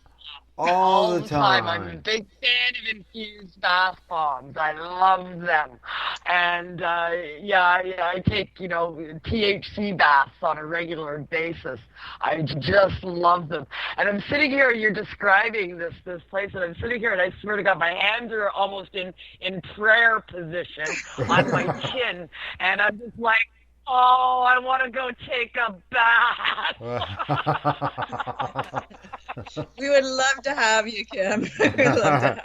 all the time. I'm a big fan of infused bath bombs. I love them, and I take THC baths on a regular basis. I just love them. And I'm sitting here. You're describing this place, and I'm sitting here, and I swear to God, my hands are almost in prayer position on my chin, and I'm just like, oh, I want to go take a bath. We would love to have you, Kim. We'd love to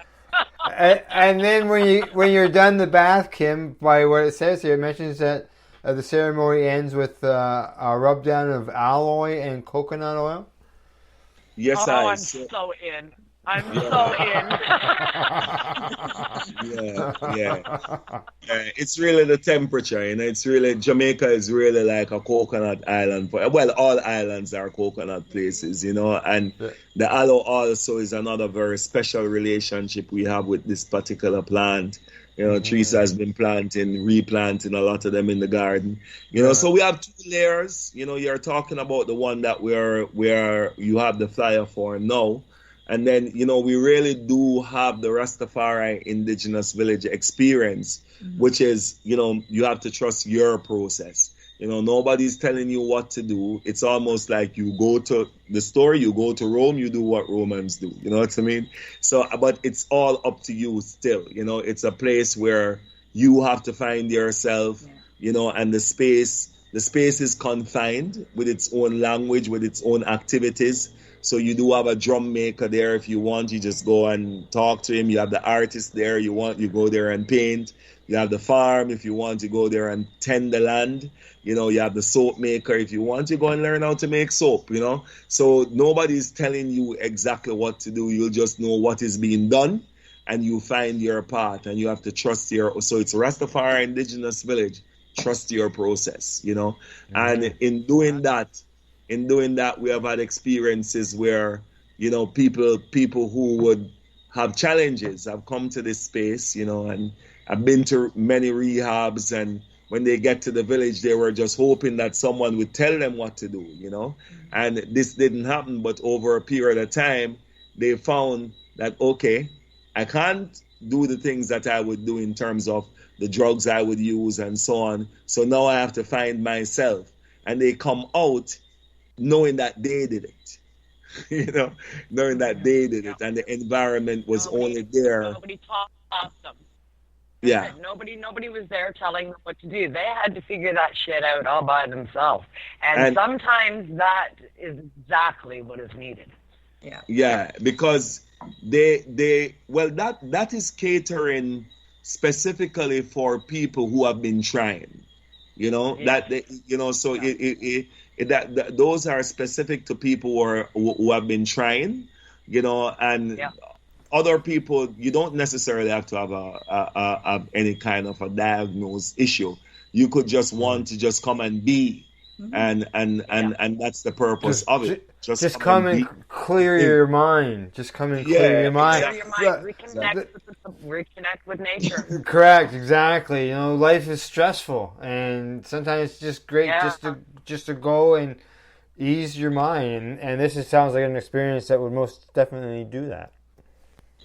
have. And then when you're done the bath, Kim, by what it says here, it mentions that the ceremony ends with a rub down of aloe and coconut oil. Yes, I'm so in. I'm so in. It's really the temperature, It's really, Jamaica is really like a coconut island. All islands are coconut places, And the aloe also is another very special relationship we have with this particular plant. Teresa has been replanting a lot of them in the garden. So we have 2 layers. You're talking about the one that where you have the flyer for now. And then, we really do have the Rastafari Indigenous village experience, which is, you have to trust your process. Nobody's telling you what to do. It's almost like you go to the store, you go to Rome, you do what Romans do. You know what I mean? So, but it's all up to you still. It's a place where you have to find yourself, and the space is confined with its own language, with its own activities. So you do have a drum maker there. If you want, you just go and talk to him. You have the artist there. You go there and paint. You have the farm. If you want, you go there and tend the land. You have the soap maker. If you want, you go and learn how to make soap, So nobody's telling you exactly what to do. You'll just know what is being done, and you find your path, and you have to trust so it's Rastafari Indigenous Village. Trust your process, And in doing that, we have had experiences where, people who would have challenges have come to this space, and I've been to many rehabs, and when they get to the village, they were just hoping that someone would tell them what to do, and this didn't happen. But over a period of time, they found that, okay, I can't do the things that I would do in terms of the drugs I would use and so on. So now I have to find myself, and they come out knowing that they did it, knowing that they did it, and the environment was only there. Nobody taught them. Yeah. Nobody was there telling them what to do. They had to figure that shit out all by themselves. And sometimes that is exactly what is needed. Yeah. Yeah, because that is catering specifically for people who have been trying. Those are specific to people who have been trying, and other people, you don't necessarily have to have any kind of a diagnosed issue. You could just want to just come and be, and that's the purpose of it. Just come and clear your mind. Just come and clear your mind. Clear your mind. Reconnect with nature. Correct, exactly. You know, life is stressful, and sometimes it's just great just to go and ease your mind. And this sounds like an experience that would most definitely do that.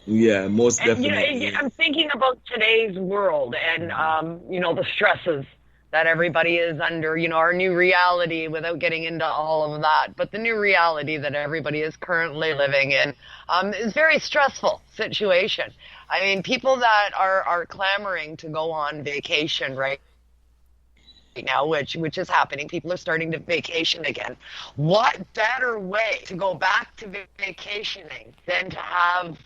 Yeah, most definitely. You know, I'm thinking about today's world and you know, the stresses that everybody is under, you know, our new reality, without getting into all of that. But the new reality that everybody is currently living in is a very stressful situation. I mean, people that are clamoring to go on vacation right now, which is happening. People are starting to vacation again. What better way to go back to vacationing than to have,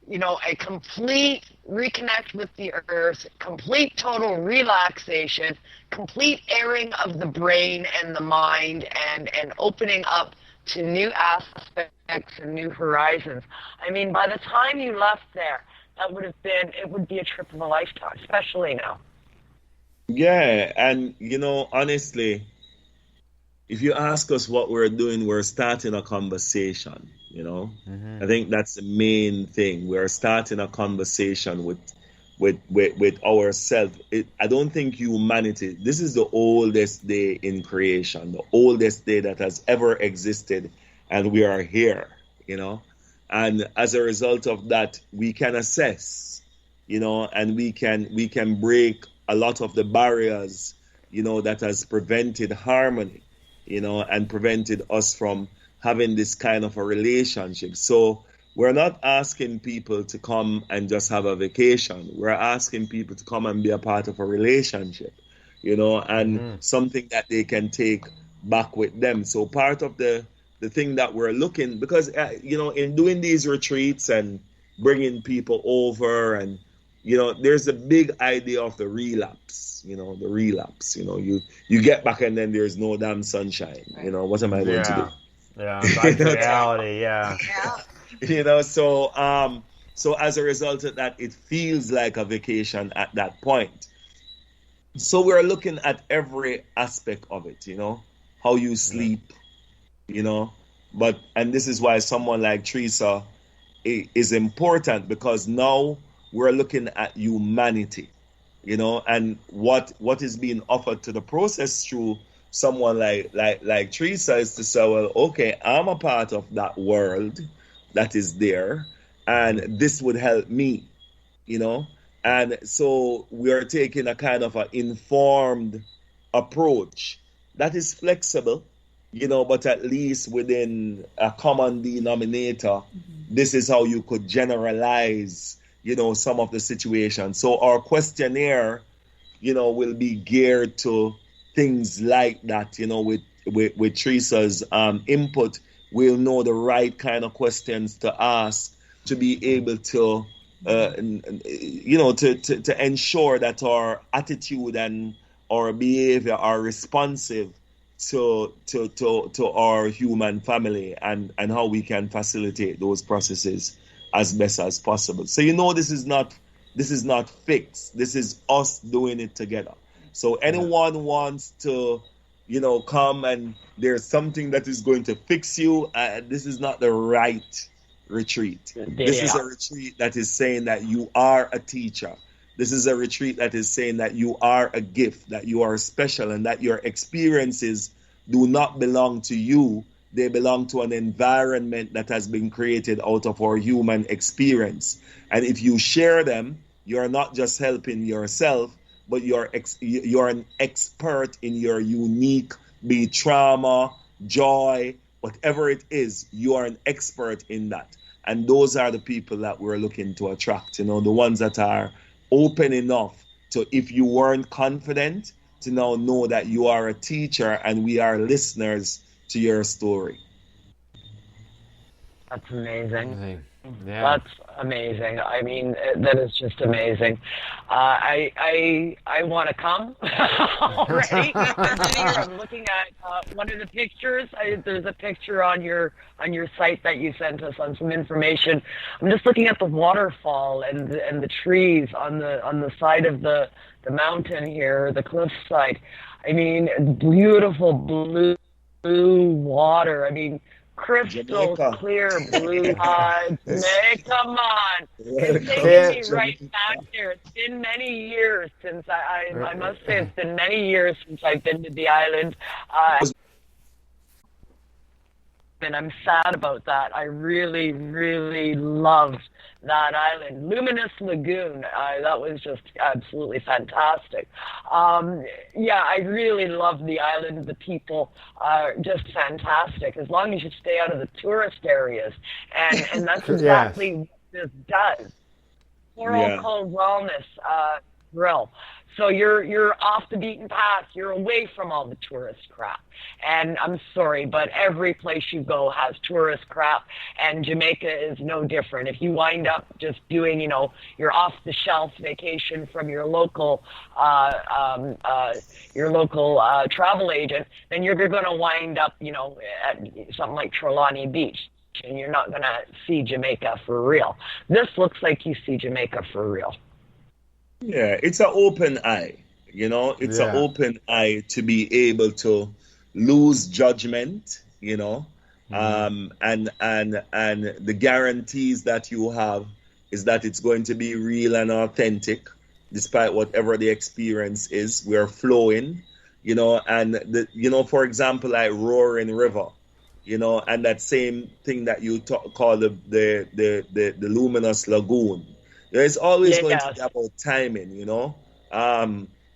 you know, a complete reconnect with the earth, complete total relaxation, complete airing of the brain and the mind, and opening up to new aspects and new horizons. I mean, by the time you left there, it would be a trip of a lifetime, especially now. Yeah, and you know, honestly, if you ask us what we're doing, we're starting a conversation. You know, I think that's the main thing. We're starting a conversation with ourselves. I don't think humanity. This is the oldest day in creation, the oldest day that has ever existed, and we are here. You know, and as a result of that, we can assess. You know, and we can break a lot of the barriers. You know, that has prevented harmony. You know, and prevented us from having this kind of a relationship. So we're not asking people to come and just have a vacation. We're asking people to come and be a part of a relationship, you know, and something that they can take back with them. So part of the thing that we're looking, because, you know, in doing these retreats and bringing people over, and, you know, there's a big idea of the relapse, you know, you know, you get back and then there's no damn sunshine, you know, what am I going to do? Yeah, back to reality, You know, so as a result of that, it feels like a vacation at that point. So we're looking at every aspect of it, you know, how you sleep, you know, and this is why someone like Theresa is important, because now we're looking at humanity, you know, and what is being offered to the process through someone like Theresa is to say, well, okay, I'm a part of that world that is there, and this would help me, you know. And so we are taking a kind of an informed approach that is flexible, you know, but at least within a common denominator. This is how you could generalize, you know, some of the situations. So our questionnaire, you know, will be geared to things like that, you know, with Theresa's input. We'll know the right kind of questions to ask to be able to, you know, to ensure that our attitude and our behavior are responsive to our human family, and how we can facilitate those processes as best as possible. So, you know, this is not fixed. This is us doing it together. So anyone wants to, you know, come and there's something that is going to fix you, this is not the right retreat. This is a retreat that is saying that you are a teacher. This is a retreat that is saying that you are a gift, that you are special, and that your experiences do not belong to you. They belong to an environment that has been created out of our human experience. And if you share them, you're not just helping yourself, but you're an expert in your unique, be it trauma, joy, whatever it is, you are an expert in that. And those are the people that we're looking to attract, you know, the ones that are open enough to, if you weren't confident, to now know that you are a teacher and we are listeners to your story. That's amazing. Yeah. That's amazing. I mean, that is just amazing. I want to come already. I'm looking at one of the pictures. There's a picture on your site that you sent us on some information. I'm just looking at the waterfall and the trees on the side of the mountain here, the cliffside. I mean, beautiful blue water. I mean, crystal Jamaica. clear blue. Jamaica, on. It's Welcome. taking me right back there. It's been many years since I must say it's been many years since I've been to the island. And I'm sad about that. I really, really loved that island. Luminous Lagoon, that was just absolutely fantastic. I really love the island. The people are just fantastic, as long as you stay out of the tourist areas. And that's exactly what this does. Coral Cove Wellness Grill. So you're off the beaten path. You're away from all the tourist crap. And I'm sorry, but every place you go has tourist crap, and Jamaica is no different. If you wind up just doing, your off-the-shelf vacation from your local travel agent, then you're going to wind up, at something like Trelawney Beach, and you're not going to see Jamaica for real. This looks like you see Jamaica for real. Yeah, it's an open eye, it's an open eye to be able to lose judgment, and the guarantees that you have is that it's going to be real and authentic, despite whatever the experience is. We're flowing, and for example, like Roaring River, and that same thing that you call the Luminous Lagoon. There's always going to be about timing,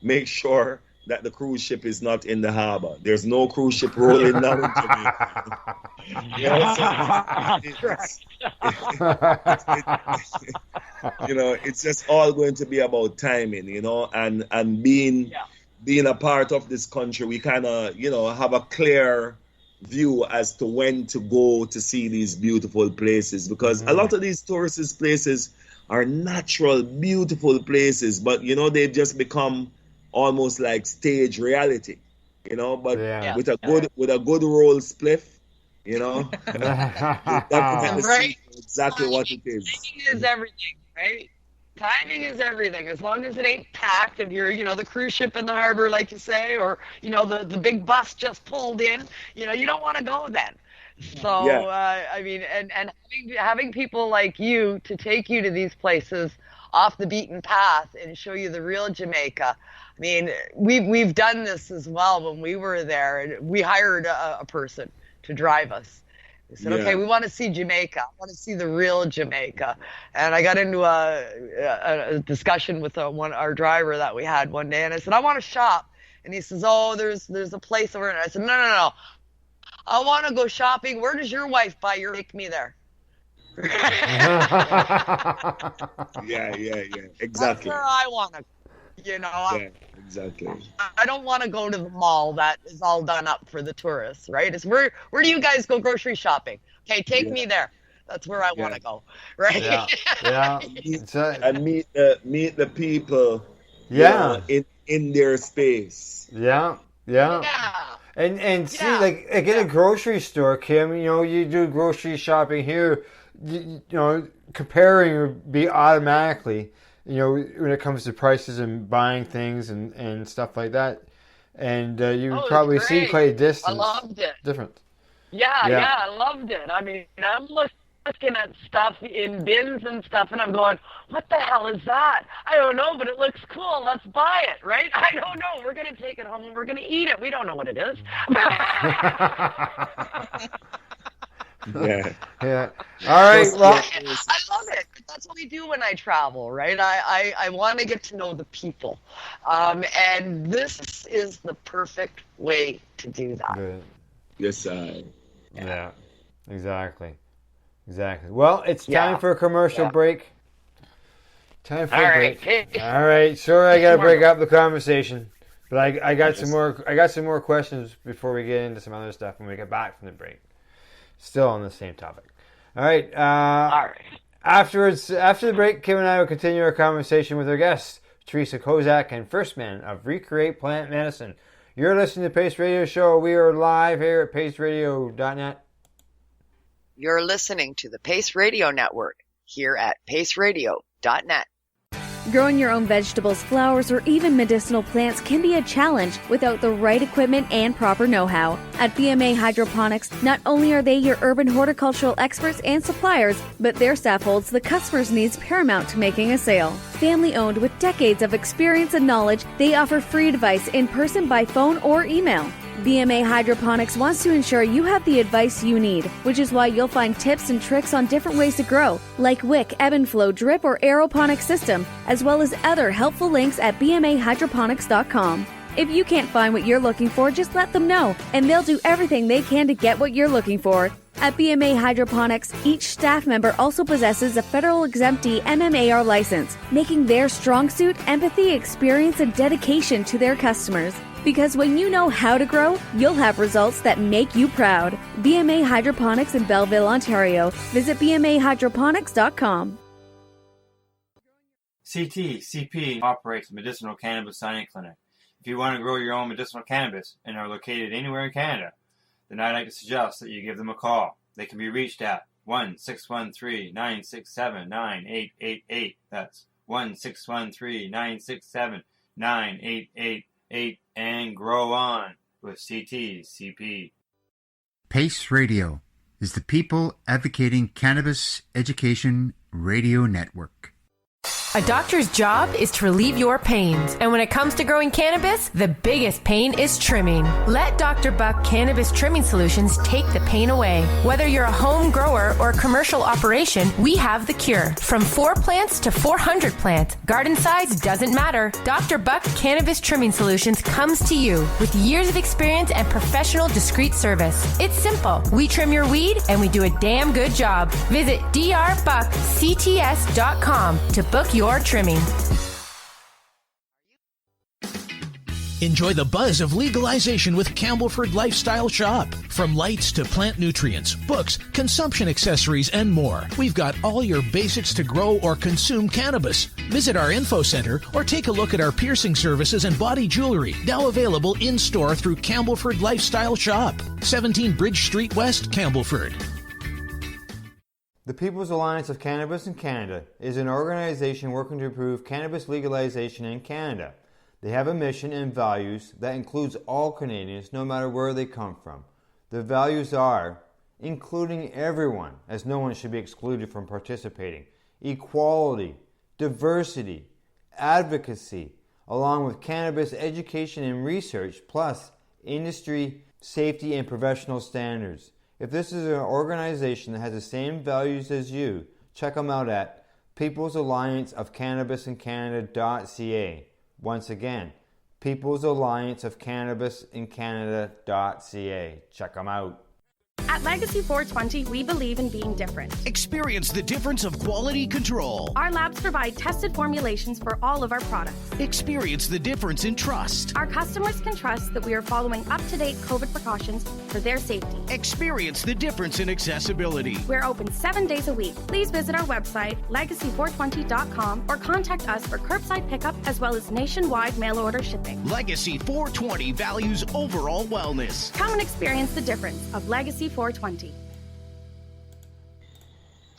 make sure that the cruise ship is not in the harbor. There's no cruise ship rolling down into me. It's just all going to be about timing, and being a part of this country, we kind of, have a clear view as to when to go to see these beautiful places, because a lot of these tourist places are natural, beautiful places, but they've just become almost like stage reality, but with a good roll spliff, you definitely see exactly what it is. Timing is everything, right? Timing is everything. As long as it ain't packed and you're, the cruise ship in the harbor, like you say, or the big bus just pulled in, you don't want to go then. So, and having people like you to take you to these places off the beaten path and show you the real Jamaica. I mean, we've done this as well when we were there, and we hired a person to drive us. We said, okay, we want to see Jamaica. I want to see the real Jamaica. And I got into a discussion with our driver that we had one day, and I said, I want to shop. And he says, oh, there's a place over there. I said, no. I want to go shopping. Where does your wife buy your? Take me there. Yeah, exactly. That's where I want to. Exactly. I don't want to go to the mall that is all done up for the tourists, right? It's where do you guys go grocery shopping? Okay, take me there. That's where I want to go, right? And meet the people. In their space. Yeah. And see, like in a grocery store, Kim, you do grocery shopping here, comparing would be automatically, when it comes to prices and buying things and stuff like that. And you would probably see quite a distance. I loved it. Different. Yeah, I loved it. I mean, I'm looking at stuff in bins and stuff, and I'm going, what the hell is that? I don't know, but it looks cool. Let's buy it, right? I don't know. We're going to take it home and we're going to eat it. We don't know what it is. Yeah. All right. Well, I love it. That's what we do when I travel, right? I want to get to know the people. And this is the perfect way to do that. Good. Yes, Yeah, exactly. Well, it's time for a commercial break. Time for a break. All right. Sorry, I got to break up the conversation, but I got some more. I got some more questions before we get into some other stuff when we get back from the break. Still on the same topic. All right. All right. After the break, Kim and I will continue our conversation with our guests, Theresa Kozak and Firstman of Recreate Plant Medicine. You're listening to Pace Radio Show. We are live here at paceradio.net. You're listening to the Pace Radio Network here at paceradio.net. Growing your own vegetables, flowers, or even medicinal plants can be a challenge without the right equipment and proper know-how. At BMA Hydroponics, not only are they your urban horticultural experts and suppliers, but their staff holds the customer's needs paramount to making a sale. Family-owned with decades of experience and knowledge, they offer free advice in person, by phone, or email. BMA Hydroponics wants to ensure you have the advice you need, which is why you'll find tips and tricks on different ways to grow, like wick, ebb and flow, drip, or aeroponic system, as well as other helpful links at bmahydroponics.com. If you can't find what you're looking for, just let them know, and they'll do everything they can to get what you're looking for. At BMA Hydroponics, each staff member also possesses a federal exemptee MMAR license, making their strong suit empathy, experience, and dedication to their customers. Because when you know how to grow, you'll have results that make you proud. BMA Hydroponics in Belleville, Ontario. Visit bmahydroponics.com. CP operates a medicinal cannabis signing clinic. If you want to grow your own medicinal cannabis and are located anywhere in Canada, then I'd like to suggest that you give them a call. They can be reached at 1-613-967-9888. That's 1-613-967-9888. And grow on with CP. PACE Radio is the People Advocating Cannabis Education Radio Network. A doctor's job is to relieve your pains. And when it comes to growing cannabis, the biggest pain is trimming. Let Dr. Buck Cannabis Trimming Solutions take the pain away. Whether you're a home grower or a commercial operation, we have the cure. From 4 plants to 400 plants, garden size doesn't matter. Dr. Buck Cannabis Trimming Solutions comes to you with years of experience and professional discreet service. It's simple. We trim your weed and we do a damn good job. Visit drbuckcts.com to book your trimming. Enjoy the buzz of legalization with Campbellford Lifestyle Shop. From lights to plant nutrients, books, consumption accessories, and more, we've got all your basics to grow or consume cannabis. Visit our info center or take a look at our piercing services and body jewelry, now available in-store through Campbellford Lifestyle Shop, 17 Bridge Street West, Campbellford. The People's Alliance of Cannabis in Canada is an organization working to improve cannabis legalization in Canada. They have a mission and values that includes all Canadians, no matter where they come from. The values are including everyone, as no one should be excluded from participating, equality, diversity, advocacy, along with cannabis education and research, plus industry, safety, and professional standards. If this is an organization that has the same values as you, check them out at peoplesallianceofcannabisincanada.ca. Once again, peoplesallianceofcannabisincanada.ca. Check them out. At Legacy 420, we believe in being different. Experience the difference of quality control. Our labs provide tested formulations for all of our products. Experience the difference in trust. Our customers can trust that we are following up-to-date COVID precautions for their safety. Experience the difference in accessibility. We're open 7 days a week. Please visit our website, legacy420.com, or contact us for curbside pickup as well as nationwide mail order shipping. Legacy 420 values overall wellness. Come and experience the difference of Legacy 420.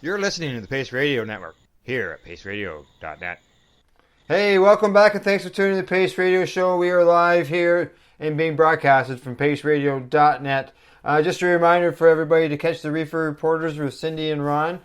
You're listening to the Pace Radio Network here at paceradio.net. Hey, welcome back and thanks for tuning to the Pace Radio Show. We are live here and being broadcasted from paceradio.net. Just a reminder for everybody to catch the Reefer Reporters with Cindy and Ron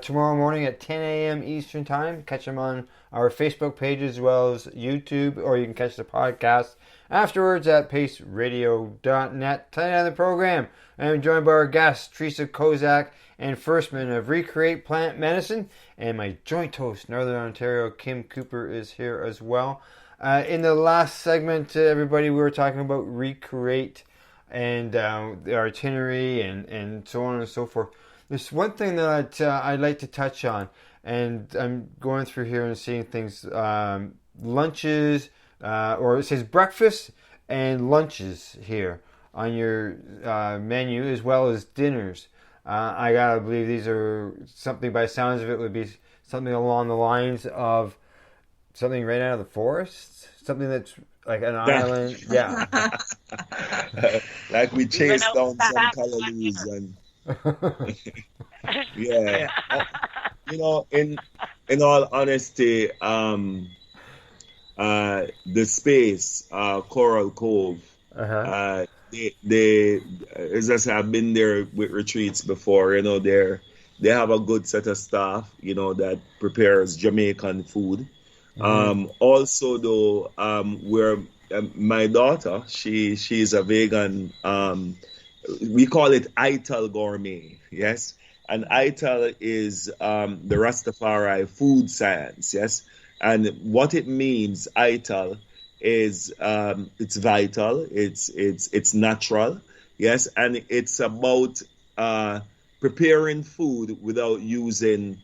tomorrow morning at 10 a.m. Eastern Time. Catch them on our Facebook page as well as YouTube, or you can catch the podcast afterwards at paceradio.net. Tonight on the program, I'm joined by our guests, Theresa Kozak and Firstman of Recreate Plant Medicine, and my joint host, Northern Ontario, Kim Cooper, is here as well. In the last segment, everybody, we were talking about Recreate and the itinerary and so on and so forth. There's one thing that I'd like to touch on, and I'm going through here and seeing things, lunches, or it says breakfast and lunches here on your menu, as well as dinners. I gotta believe these are something, by the sounds of it, would be something along the lines of something right out of the forest, something that's like an island. Yeah. Like we chased down some calories and yeah. You know, in in all honesty, the space, Coral Cove, they, as I said, I've been there with retreats before. You know, they have a good set of staff, you know, that prepares Jamaican food. Also, though, where my daughter, she's a vegan. We call it Ital Gourmet, yes. And Ital is the Rastafari food science, yes. And what it means, Ital, is it's vital, it's natural, yes, and it's about preparing food without using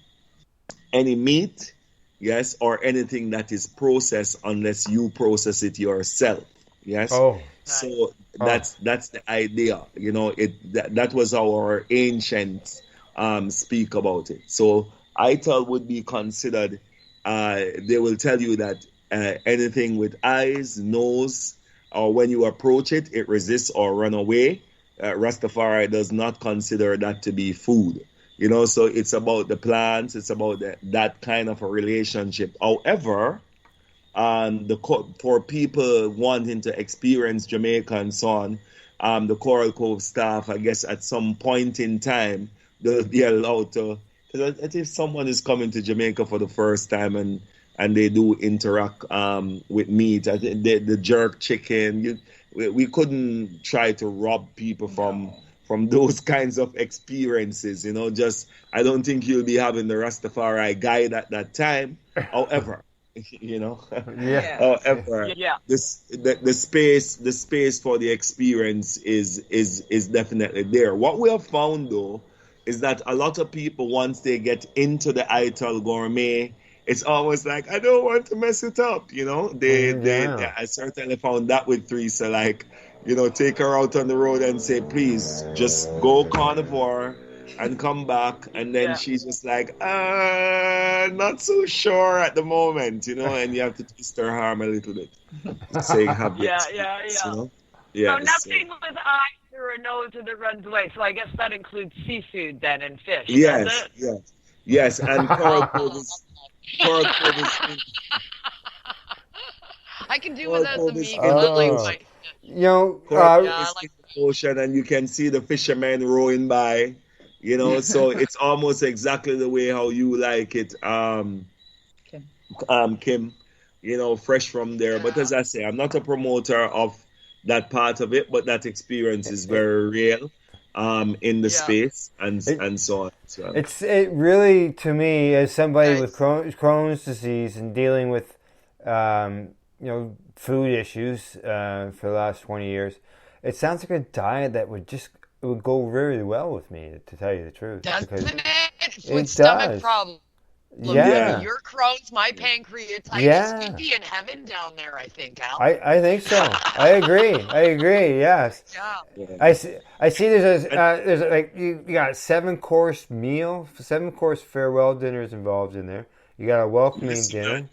any meat, yes, or anything that is processed unless you process it yourself, yes. So that's the idea, you know. That was our ancients speak about it. So Ital would be considered. They will tell you that anything with eyes, nose, or when you approach it, it resists or run away. Rastafari does not consider that to be food. You know, so it's about the plants. It's about that kind of a relationship. However, for people wanting to experience Jamaica and so on, the Coral Cove staff, I guess, at some point in time, they'll be allowed to. Because if someone is coming to Jamaica for the first time and they do interact with meat, I think the jerk chicken, we couldn't try to rob people from those kinds of experiences, you know. Just, I don't think you'll be having the Rastafari guide at that time. However, you know, however, the space for the experience is definitely there. What we have found though is that a lot of people, once they get into the Ital Gourmet, it's always like, I don't want to mess it up, you know. I certainly found that with Theresa, like, you know, take her out on the road and say, please, just go carnivore and come back. And then she's just like, not so sure at the moment, you know, and you have to twist her arm a little bit. Saying, have you know? So nothing with eyes or a nose that runs away. So I guess that includes seafood then and fish. Yes. And Coral Cove is I can do without the meat. Like you know, in the ocean, and you can see the fishermen rowing by. You know, so it's almost exactly the way how you like it, Kim. You know, fresh from there. But as I say, I'm not a promoter of that part of it, but that experience is very real in the space and so on. So. It really, to me, as somebody with Crohn's disease and dealing with you know, food issues for the last 20 years, it sounds like a diet that would go very well with me, to tell you the truth. Doesn't it? With stomach problems. Yeah. Your Crohn's, my pancreatitis. We'd be in heaven down there, I think, Al. I think so. I agree. Yes. Yeah. I see. There's like you got 7-course meal, 7-course farewell dinners involved in there. You got a welcoming dinner.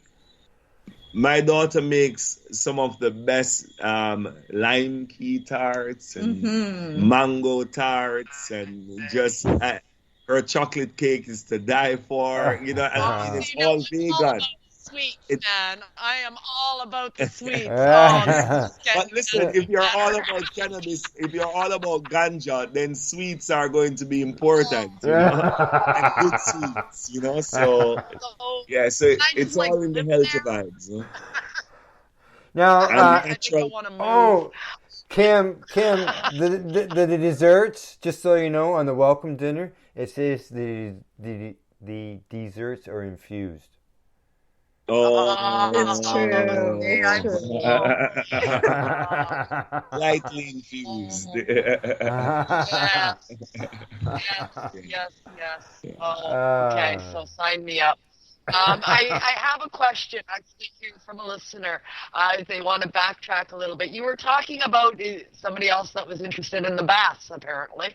My daughter makes some of the best lime key tarts and mango tarts, and just her chocolate cake is to die for. You know, and it's all vegan. Sweets, man. I am all about the sweets. But listen, if you're all about cannabis, if you're all about ganja, then sweets are going to be important, you know? And good sweets, you know. So it's all in the healthy vibes. You know? Now, Kim, the desserts, just so you know, on the welcome dinner, it says the desserts are infused. It's true. Lightly infused. Yes. Okay, so sign me up. I have a question actually here from a listener. They want to backtrack a little bit. You were talking about somebody else that was interested in the baths, apparently.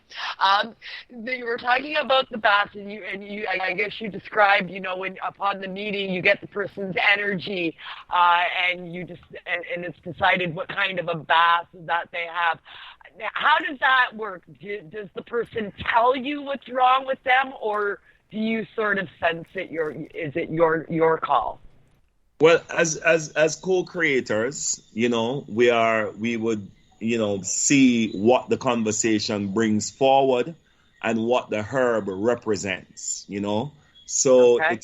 You were talking about the baths, and you I guess you described, you know, when upon the meeting you get the person's energy, and you just and it's decided what kind of a bath that they have. How does that work? Does the person tell you what's wrong with them, or do you sort of sense it is it your call? Well, as co-creators, we would, see what the conversation brings forward and what the herb represents, So Okay.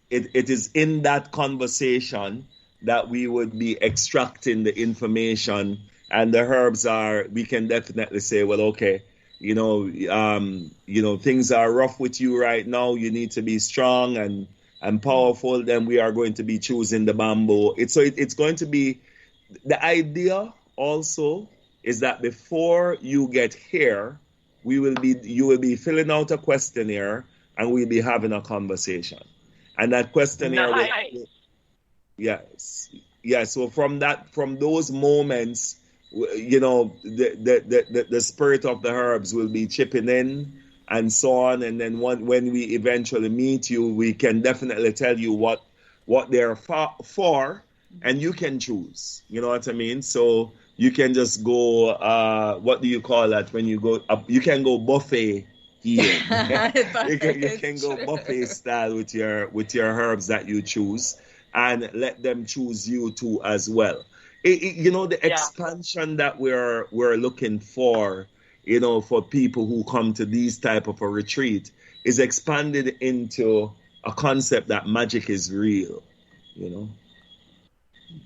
it is in that conversation that we would be extracting the information, and the herbs we can definitely say, well, okay, things are rough with you right now. You need to be strong and powerful. Then we are going to be choosing the bamboo. It's going to be, the idea also is that before you get here, you will be filling out a questionnaire, and we'll be having a conversation. And that questionnaire so from those moments, the spirit of the herbs will be chipping in and so on. And then when we eventually meet you, we can definitely tell you what they're for, and you can choose. You know what I mean? So you can just go, what do you call that when you go up? You can go buffet here. you can go buffet style with your herbs that you choose, and let them choose you too as well. The expansion that we're looking for, for people who come to these type of a retreat, is expanded into a concept that magic is real,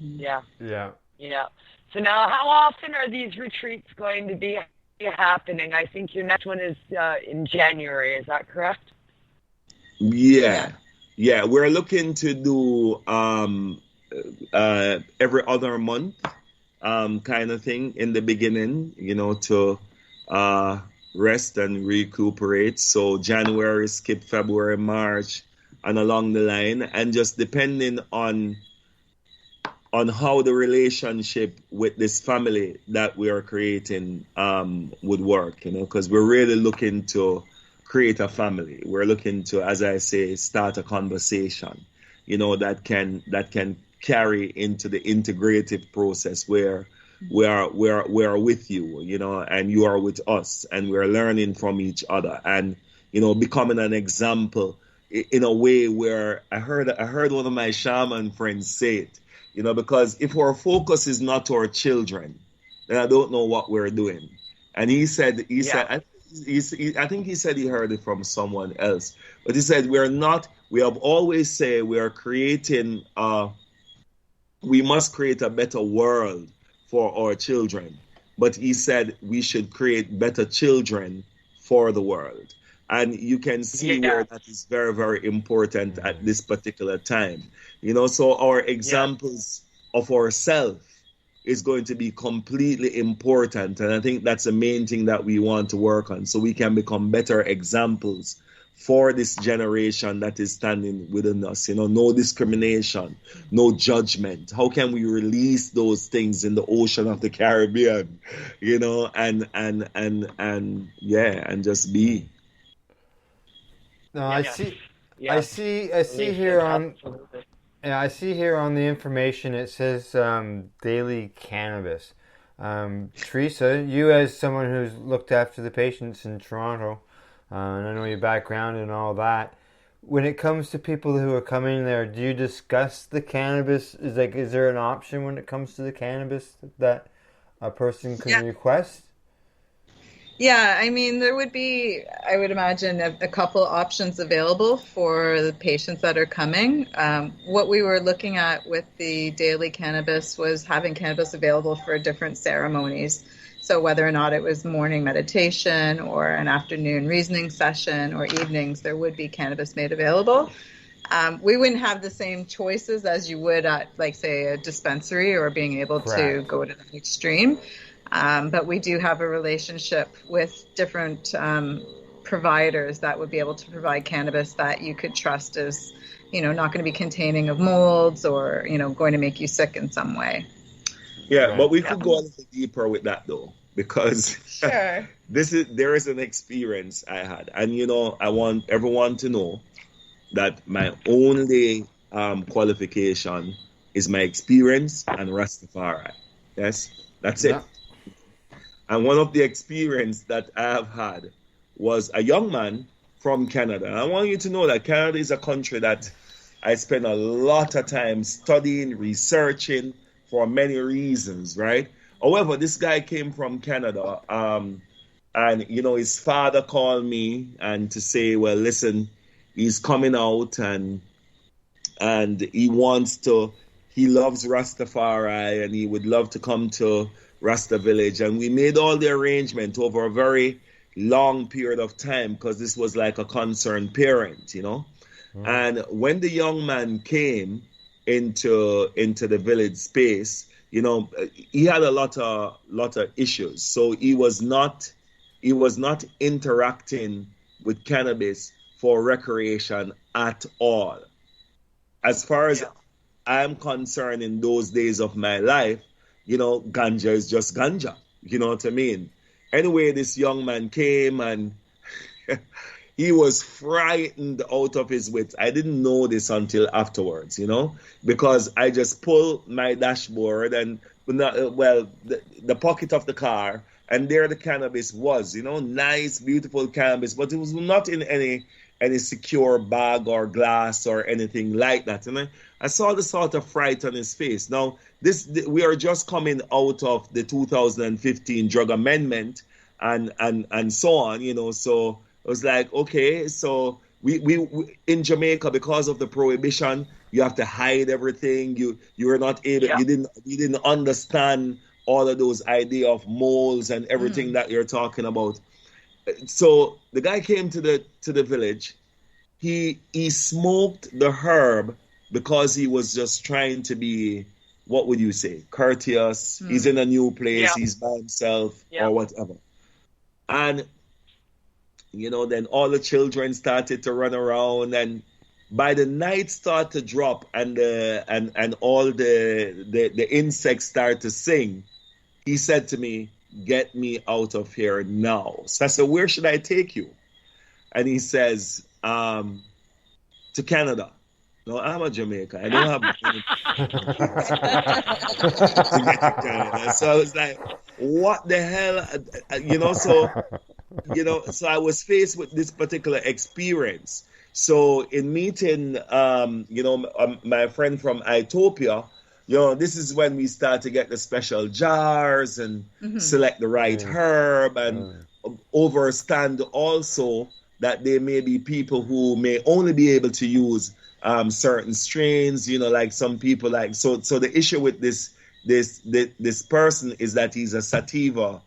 Yeah. Yeah. Yeah. So now, how often are these retreats going to be happening? I think your next one is in January. Is that correct? Yeah. We're looking to do every other month, kind of thing in the beginning, to rest and recuperate. So January, skip February, March, and along the line, and just depending on how the relationship with this family that we are creating would work, because we're really looking to create a family. We're looking to, as I say, start a conversation, that can carry into the integrative process where we are with you, and you are with us, and we're learning from each other, and becoming an example in a way where I heard one of my shaman friends say it, because if our focus is not our children, then I don't know what we're doing. And he said, I think he said he heard it from someone else, but he said, we have always said we are creating, we must create a better world for our children. But he said we should create better children for the world. And you can see where that is very, very important at this particular time. So our examples of ourselves is going to be completely important. And I think that's the main thing that we want to work on, so we can become better examples for this generation that is standing within us. No discrimination, no judgment. How can we release those things in the ocean of the Caribbean, and just be. No, I see here on the information it says daily cannabis. Theresa, you as someone who's looked after the patients in Toronto, and I know your background and all that, when it comes to people who are coming there, do you discuss the cannabis? Is there an option when it comes to the cannabis that a person can request? Yeah, I mean, there would be, I would imagine, a couple options available for the patients that are coming. What we were looking at with the daily cannabis was having cannabis available for different ceremonies. So whether or not it was morning meditation or an afternoon reasoning session or evenings, there would be cannabis made available. We wouldn't have the same choices as you would at, like, say, a dispensary or being able to go to the extreme. But we do have a relationship with different providers that would be able to provide cannabis that you could trust is, not going to be containing of molds or, going to make you sick in some way. Yeah, but we could go a little deeper with that, though, because there is an experience I had. And, I want everyone to know that my only qualification is my experience and Rastafari. Yes, that's it. And one of the experience that I have had was a young man from Canada. And I want you to know that Canada is a country that I spend a lot of time studying, researching for many reasons, right? However, this guy came from Canada, and his father called me and to say, well, listen, he's coming out and he loves Rastafari and he would love to come to Rasta Village. And we made all the arrangement over a very long period of time because this was like a concerned parent, And when the young man came into the village space, he had a lot of issues. So he was not interacting with cannabis for recreation at all. As far as I'm concerned, in those days of my life, ganja is just ganja. You know what I mean? Anyway, this young man came and he was frightened out of his wits. I didn't know this until afterwards, because I just pulled my dashboard and, the pocket of the car, and there the cannabis was, nice, beautiful cannabis, but it was not in any secure bag or glass or anything like that. And I saw the sort of fright on his face. Now, we are just coming out of the 2015 drug amendment and so on, so it was like, okay, so we in Jamaica, because of the prohibition, you have to hide everything. You were not able, you didn't understand all of those idea of moles and everything that you're talking about. So the guy came to the village. He smoked the herb because he was just trying to be, what would you say, courteous. He's in a new place. He's by himself or whatever. And then all the children started to run around, and by the night start to drop and all the insects start to sing, he said to me, "Get me out of here now." So I said, "Where should I take you?" And he says, "To Canada." No, I'm a Jamaican. I don't have money to get to Canada. So I was like, what the hell? So I was faced with this particular experience. So in meeting, my friend from Ethiopia, this is when we start to get the special jars and select the right herb and understand also that there may be people who may only be able to use certain strains, like some people like, so the issue with this person is that he's a sativa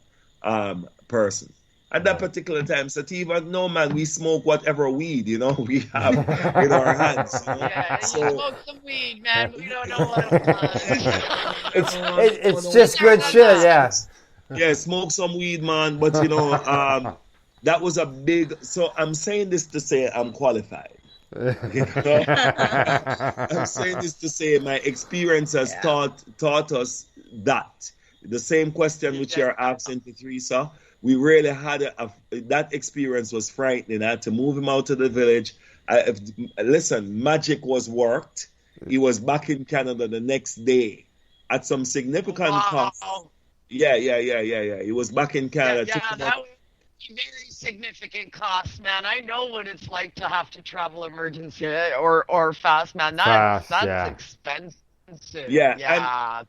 person. At that particular time, sativa, no man, we smoke whatever weed, we have in our hands. Yeah, so, you smoke some weed, man. We don't know what it's just good shit, yeah. Yeah, smoke some weed, man. But that was a big. So I'm saying this to say I'm qualified. I'm saying this to say my experience has taught us that. The same question which you're asking to Teresa. We really had that experience was frightening. I had to move him out of the village. Listen, magic was worked. He was back in Canada the next day at some significant cost. Yeah. He was back in Canada. Yeah, that was a very significant cost, man. I know what it's like to have to travel emergency or fast, man. That's expensive. Yeah.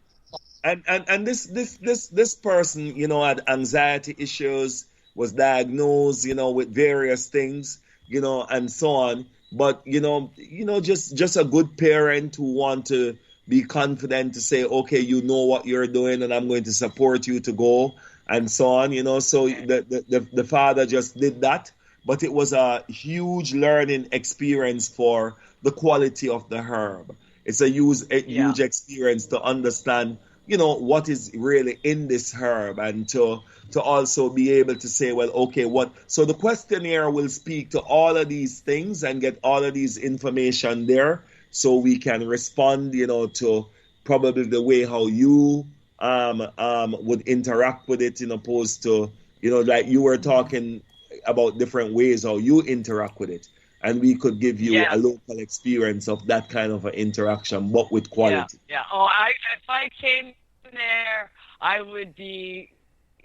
And this person, had anxiety issues, was diagnosed, with various things, and so on. But just a good parent who want to be confident to say, okay, you know what you're doing, and I'm going to support you to go, and so on. So the father just did that, but it was a huge learning experience for the quality of the herb. It's a huge experience to understand, what is really in this herb, and to also be able to say, well, okay, so the questionnaire will speak to all of these things and get all of these information there, so we can respond, to probably the way how you would interact with it, in opposed to, like you were talking about different ways how you interact with it. And we could give you a local experience of that kind of an interaction, but with quality. Yeah. Oh, if I came there, I would be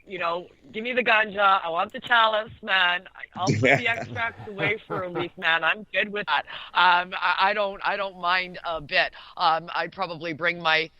give me the ganja. I want the chalice, man. I'll put the extracts away for a week, man. I'm good with that. I don't mind a bit. I'd probably bring my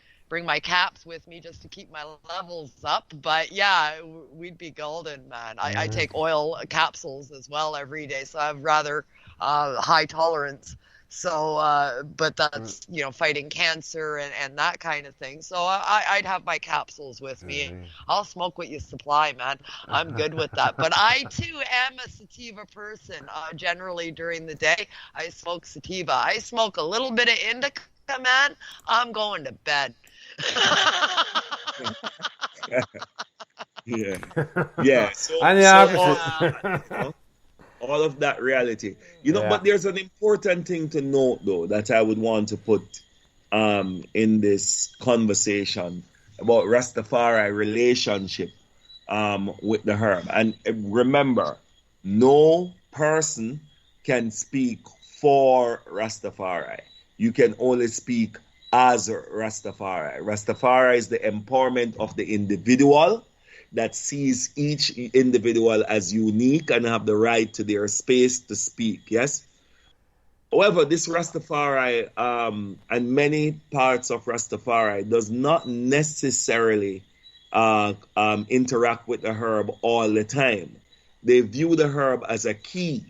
caps with me just to keep my levels up. But yeah, we'd be golden, man. I take oil capsules as well every day, so I have rather high tolerance. So, but that's, fighting cancer and that kind of thing. So I'd have my capsules with me. I'll smoke what you supply, man. I'm good with that. But I too am a sativa person. Generally during the day, I smoke sativa. I smoke a little bit of indica, man. I'm going to bed. Yeah. So, I'm the opposite. All of that reality, but there's an important thing to note, though, that I would want to put in this conversation about Rastafari relationship with the herb. And remember, no person can speak for Rastafari. You can only speak as Rastafari. Rastafari is the empowerment of the individual that sees each individual as unique and have the right to their space to speak, yes? However, this Rastafari and many parts of Rastafari does not necessarily interact with the herb all the time. They view the herb as a key.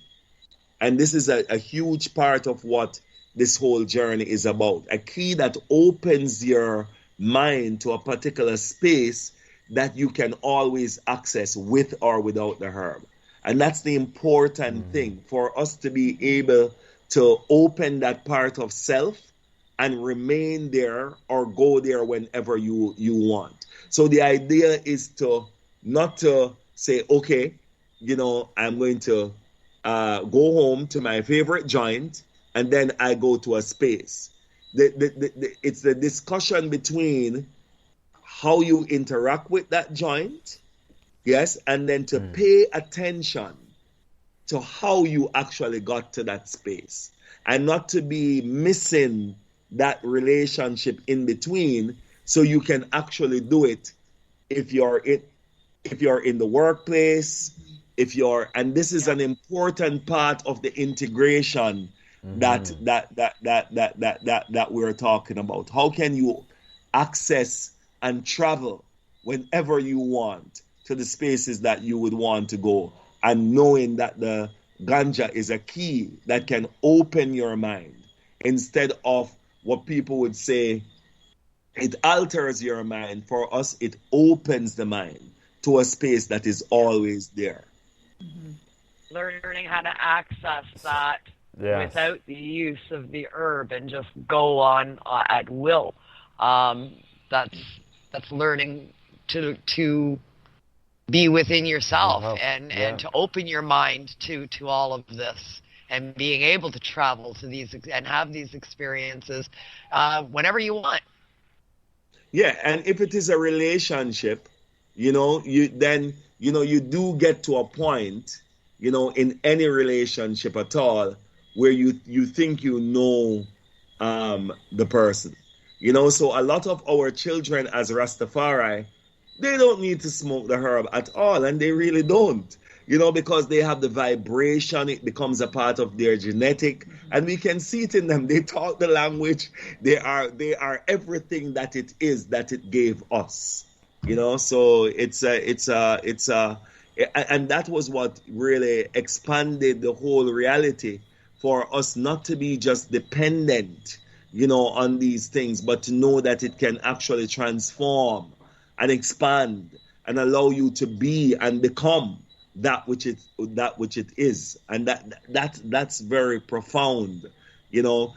And this is a huge part of what this whole journey is about. A key that opens your mind to a particular space that you can always access with or without the herb. And that's the important thing, for us to be able to open that part of self and remain there or go there whenever you want. So the idea is to not to say, okay, I'm going to go home to my favorite joint and then I go to a space. It's the discussion between how you interact with that joint, yes, and then to pay attention to how you actually got to that space, and not to be missing that relationship in between, so you can actually do it if you're in the workplace, and this is an important part of the integration that we're talking about. How can you access and travel whenever you want to the spaces that you would want to go, and knowing that the ganja is a key that can open your mind, instead of what people would say it alters your mind. For us, it opens the mind to a space that is always there. Learning how to access that without the use of the herb and just go on at will. That's learning to be within yourself and to open your mind to all of this, and being able to travel to these and have these experiences whenever you want. Yeah, and if it is a relationship, you do get to a point, in any relationship at all, where you think the person. So a lot of our children as Rastafari, they don't need to smoke the herb at all, and they really don't, because they have the vibration. It becomes a part of their genetic, and we can see it in them. They talk the language. They are everything that it is that it gave us, So and that was what really expanded the whole reality for us, not to be just dependent on these things, but to know that it can actually transform and expand and allow you to be and become that which it is, and that's very profound,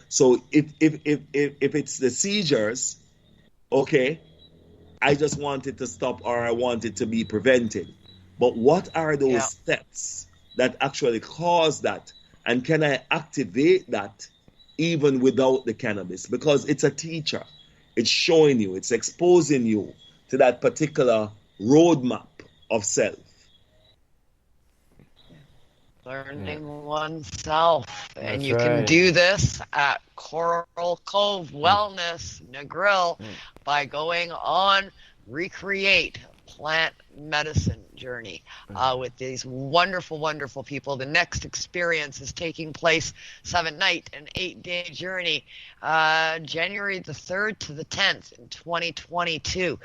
So if it's the seizures, okay, I just want it to stop, or I want it to be prevented. But what are those steps that actually cause that, and can I activate that even without the cannabis? Because it's a teacher. It's showing you, it's exposing you to that particular roadmap of self. Learning oneself. And That's you can do this at Coral Cove Wellness, Negril, by going on Recreate plant medicine journey with these wonderful, wonderful people. The next experience is taking place 7-night and 8-day journey, January the 3rd to the 10th in 2022.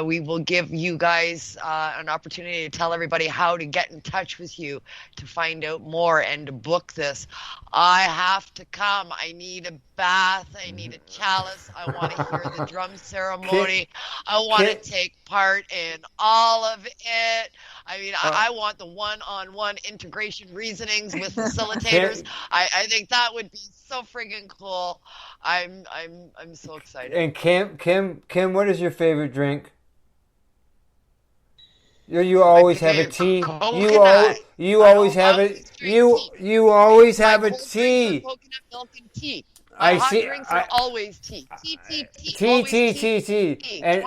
We will give you guys an opportunity to tell everybody how to get in touch with you to find out more and to book this. I have to come. I need a bath. I need a chalice. I want to hear the drum ceremony. I want to take part in all of it. I mean, I want the one-on-one integration reasonings with facilitators. I think that would be so friggin' cool. I'm so excited. And Kim, what is your favorite drink? You always have a tea. You always have it. You always have a tea. Coconut milk and tea. My hot drinks are always tea. Tea. And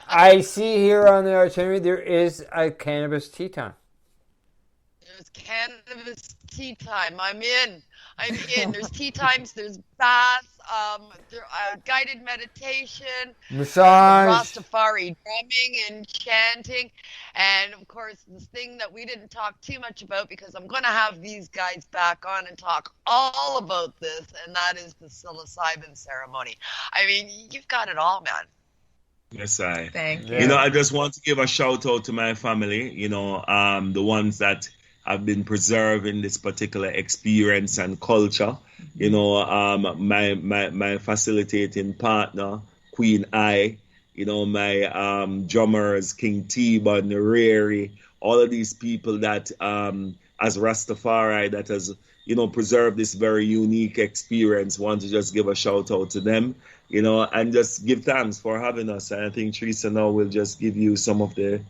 I see here on the itinerary there is a cannabis tea time. There's cannabis tea time. I'm in. There's tea times. There's baths. Guided meditation. Massage. Rastafari drumming and chanting. And, of course, this thing that we didn't talk too much about, because I'm going to have these guys back on and talk all about this, and that is the psilocybin ceremony. I mean, you've got it all, man. Yes, I. Thank you. You know, I just want to give a shout out to my family, the ones that have been preserving this particular experience and culture. My facilitating partner, Queen I, my drummers, King T-Bud, Nereri, all of these people that, as Rastafari, that has, preserved this very unique experience, want to just give a shout out to them, and just give thanks for having us. And I think Theresa now will just give you some of the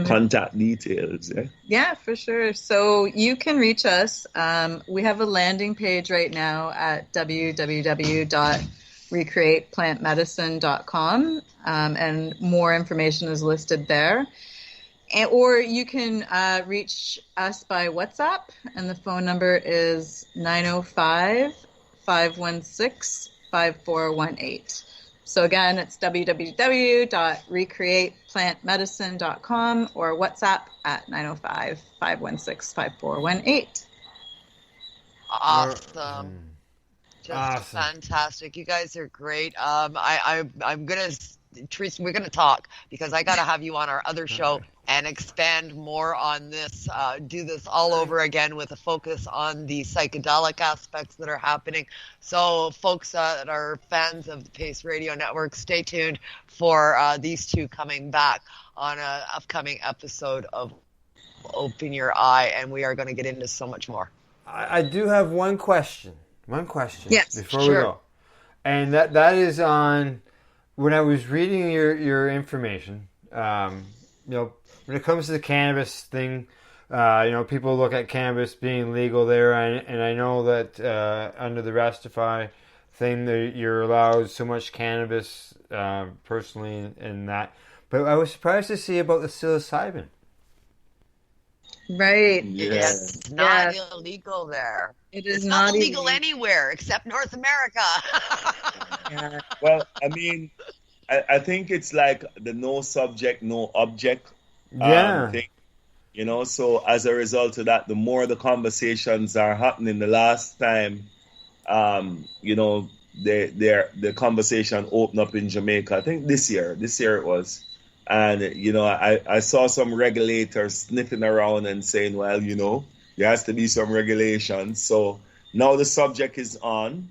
contact details. Yeah, for sure. So you can reach us. We have a landing page right now at www.recreateplantmedicine.com, and more information is listed there. Or you can reach us by WhatsApp, and the phone number is 905-516-5418. So again, it's www.recreateplantmedicine.com or WhatsApp at 905-516-5418. Awesome. Just fantastic. You guys are great. I'm gonna, Theresa, we're gonna talk, because I gotta have you on our other show and expand more on this, do this all over again with a focus on the psychedelic aspects that are happening. So folks that are fans of the Pace Radio Network, stay tuned for these two coming back on an upcoming episode of Open Your Eye, and we are going to get into so much more. I do have one question. Yes, before we go. And that is on, when I was reading your information, when it comes to the cannabis thing, people look at cannabis being legal there, and I know that under the Rastafari thing, you're allowed so much cannabis personally in that. But I was surprised to see about the psilocybin. Right. Yes. It's not illegal there. It's not illegal anywhere except North America. Well, I mean, I think it's like the no subject, no object thing. So as a result of that, the more the conversations are happening, the last time, the conversation opened up in Jamaica, I think this year it was. And, I saw some regulators sniffing around and saying, well, there has to be some regulations. So now the subject is on,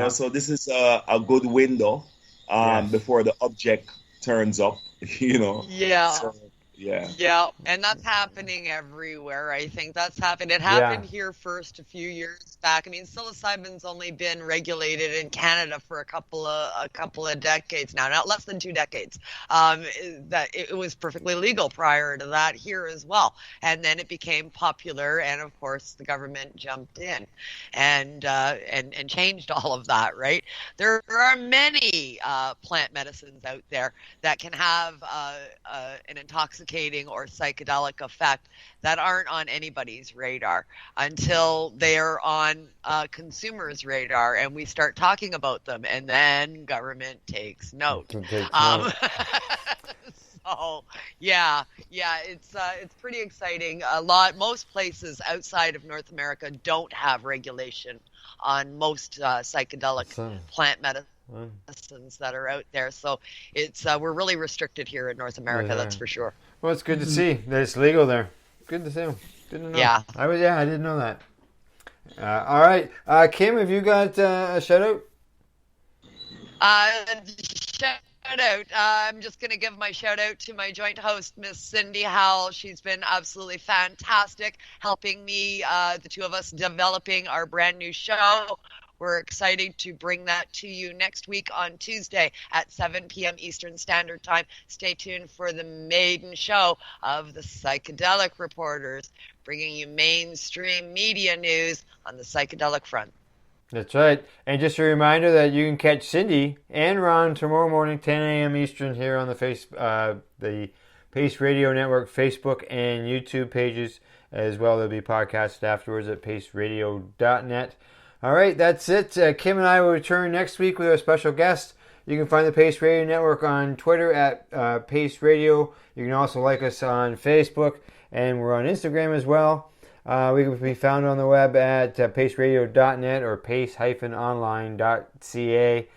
so this is a good window before the object turns up, Yeah. So, Yeah, and that's happening everywhere. I think that's happened. It happened here first a few years back. I mean, psilocybin's only been regulated in Canada for a couple of decades now, not less than 2 decades. That it was perfectly legal prior to that here as well, and then it became popular, and of course the government jumped in and changed all of that. Right? There are many plant medicines out there that can have an intoxication intoxicating or psychedelic effect that aren't on anybody's radar until they're on consumers' radar, and we start talking about them, and then government takes note. So it's pretty exciting. Most places outside of North America don't have regulation on most psychedelic plant medicines that are out there. So we're really restricted here in North America. That's for sure. Well, it's good to see that it's legal there. Good to see. Good to know. Yeah. I didn't know that. All right, Kim, have you got a shout out? Shout out. I'm just going to give my shout out to my joint host, Miss Cindy Howell. She's been absolutely fantastic, helping me, the two of us, developing our brand new show. We're excited to bring that to you next week on Tuesday at 7 p.m. Eastern Standard Time. Stay tuned for the maiden show of the Psychedelic Reporters, bringing you mainstream media news on the psychedelic front. That's right. And just a reminder that you can catch Cindy and Ron tomorrow morning, 10 a.m. Eastern, here on the Pace Radio Network Facebook and YouTube pages as well. They'll be podcasted afterwards at paceradio.net. All right, that's it. Kim and I will return next week with our special guest. You can find the Pace Radio Network on Twitter at Pace Radio. You can also like us on Facebook, and we're on Instagram as well. We can be found on the web at paceradio.net or pace-online.ca.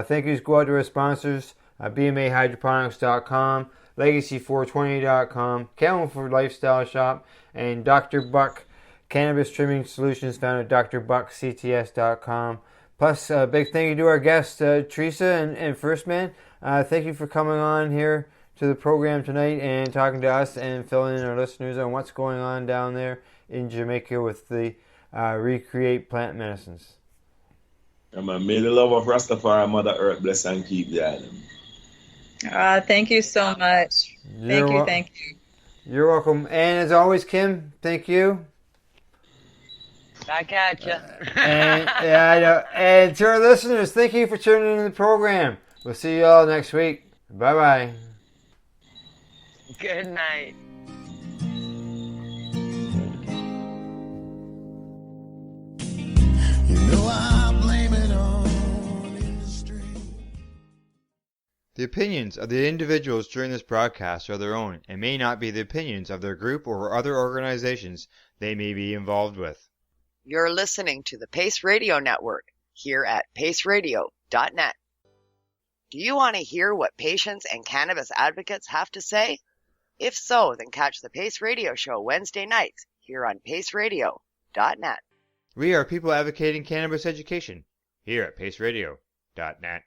Thank yous go out to our sponsors, bmahydroponics.com, legacy420.com, Camelford Lifestyle Shop, and Dr. Buck Cannabis Trimming Solutions found at drbuckcts.com. Plus, a big thank you to our guests, Theresa and Firstman. Thank you for coming on here to the program tonight and talking to us and filling in our listeners on what's going on down there in Jamaica with the Recreate plant medicines. May the love of Rastafari, Mother Earth, bless and keep the island. Thank you so much. Thank you. You're welcome. And as always, Kim, thank you. Back at you. I know. And to our listeners, thank you for tuning into the program. We'll see you all next week. Bye-bye. Good night. I blame it on industry. The opinions of the individuals during this broadcast are their own and may not be the opinions of their group or other organizations they may be involved with. You're listening to the Pace Radio Network here at paceradio.net. Do you want to hear what patients and cannabis advocates have to say? If so, then catch the Pace Radio Show Wednesday nights here on paceradio.net. We are people advocating cannabis education here at paceradio.net.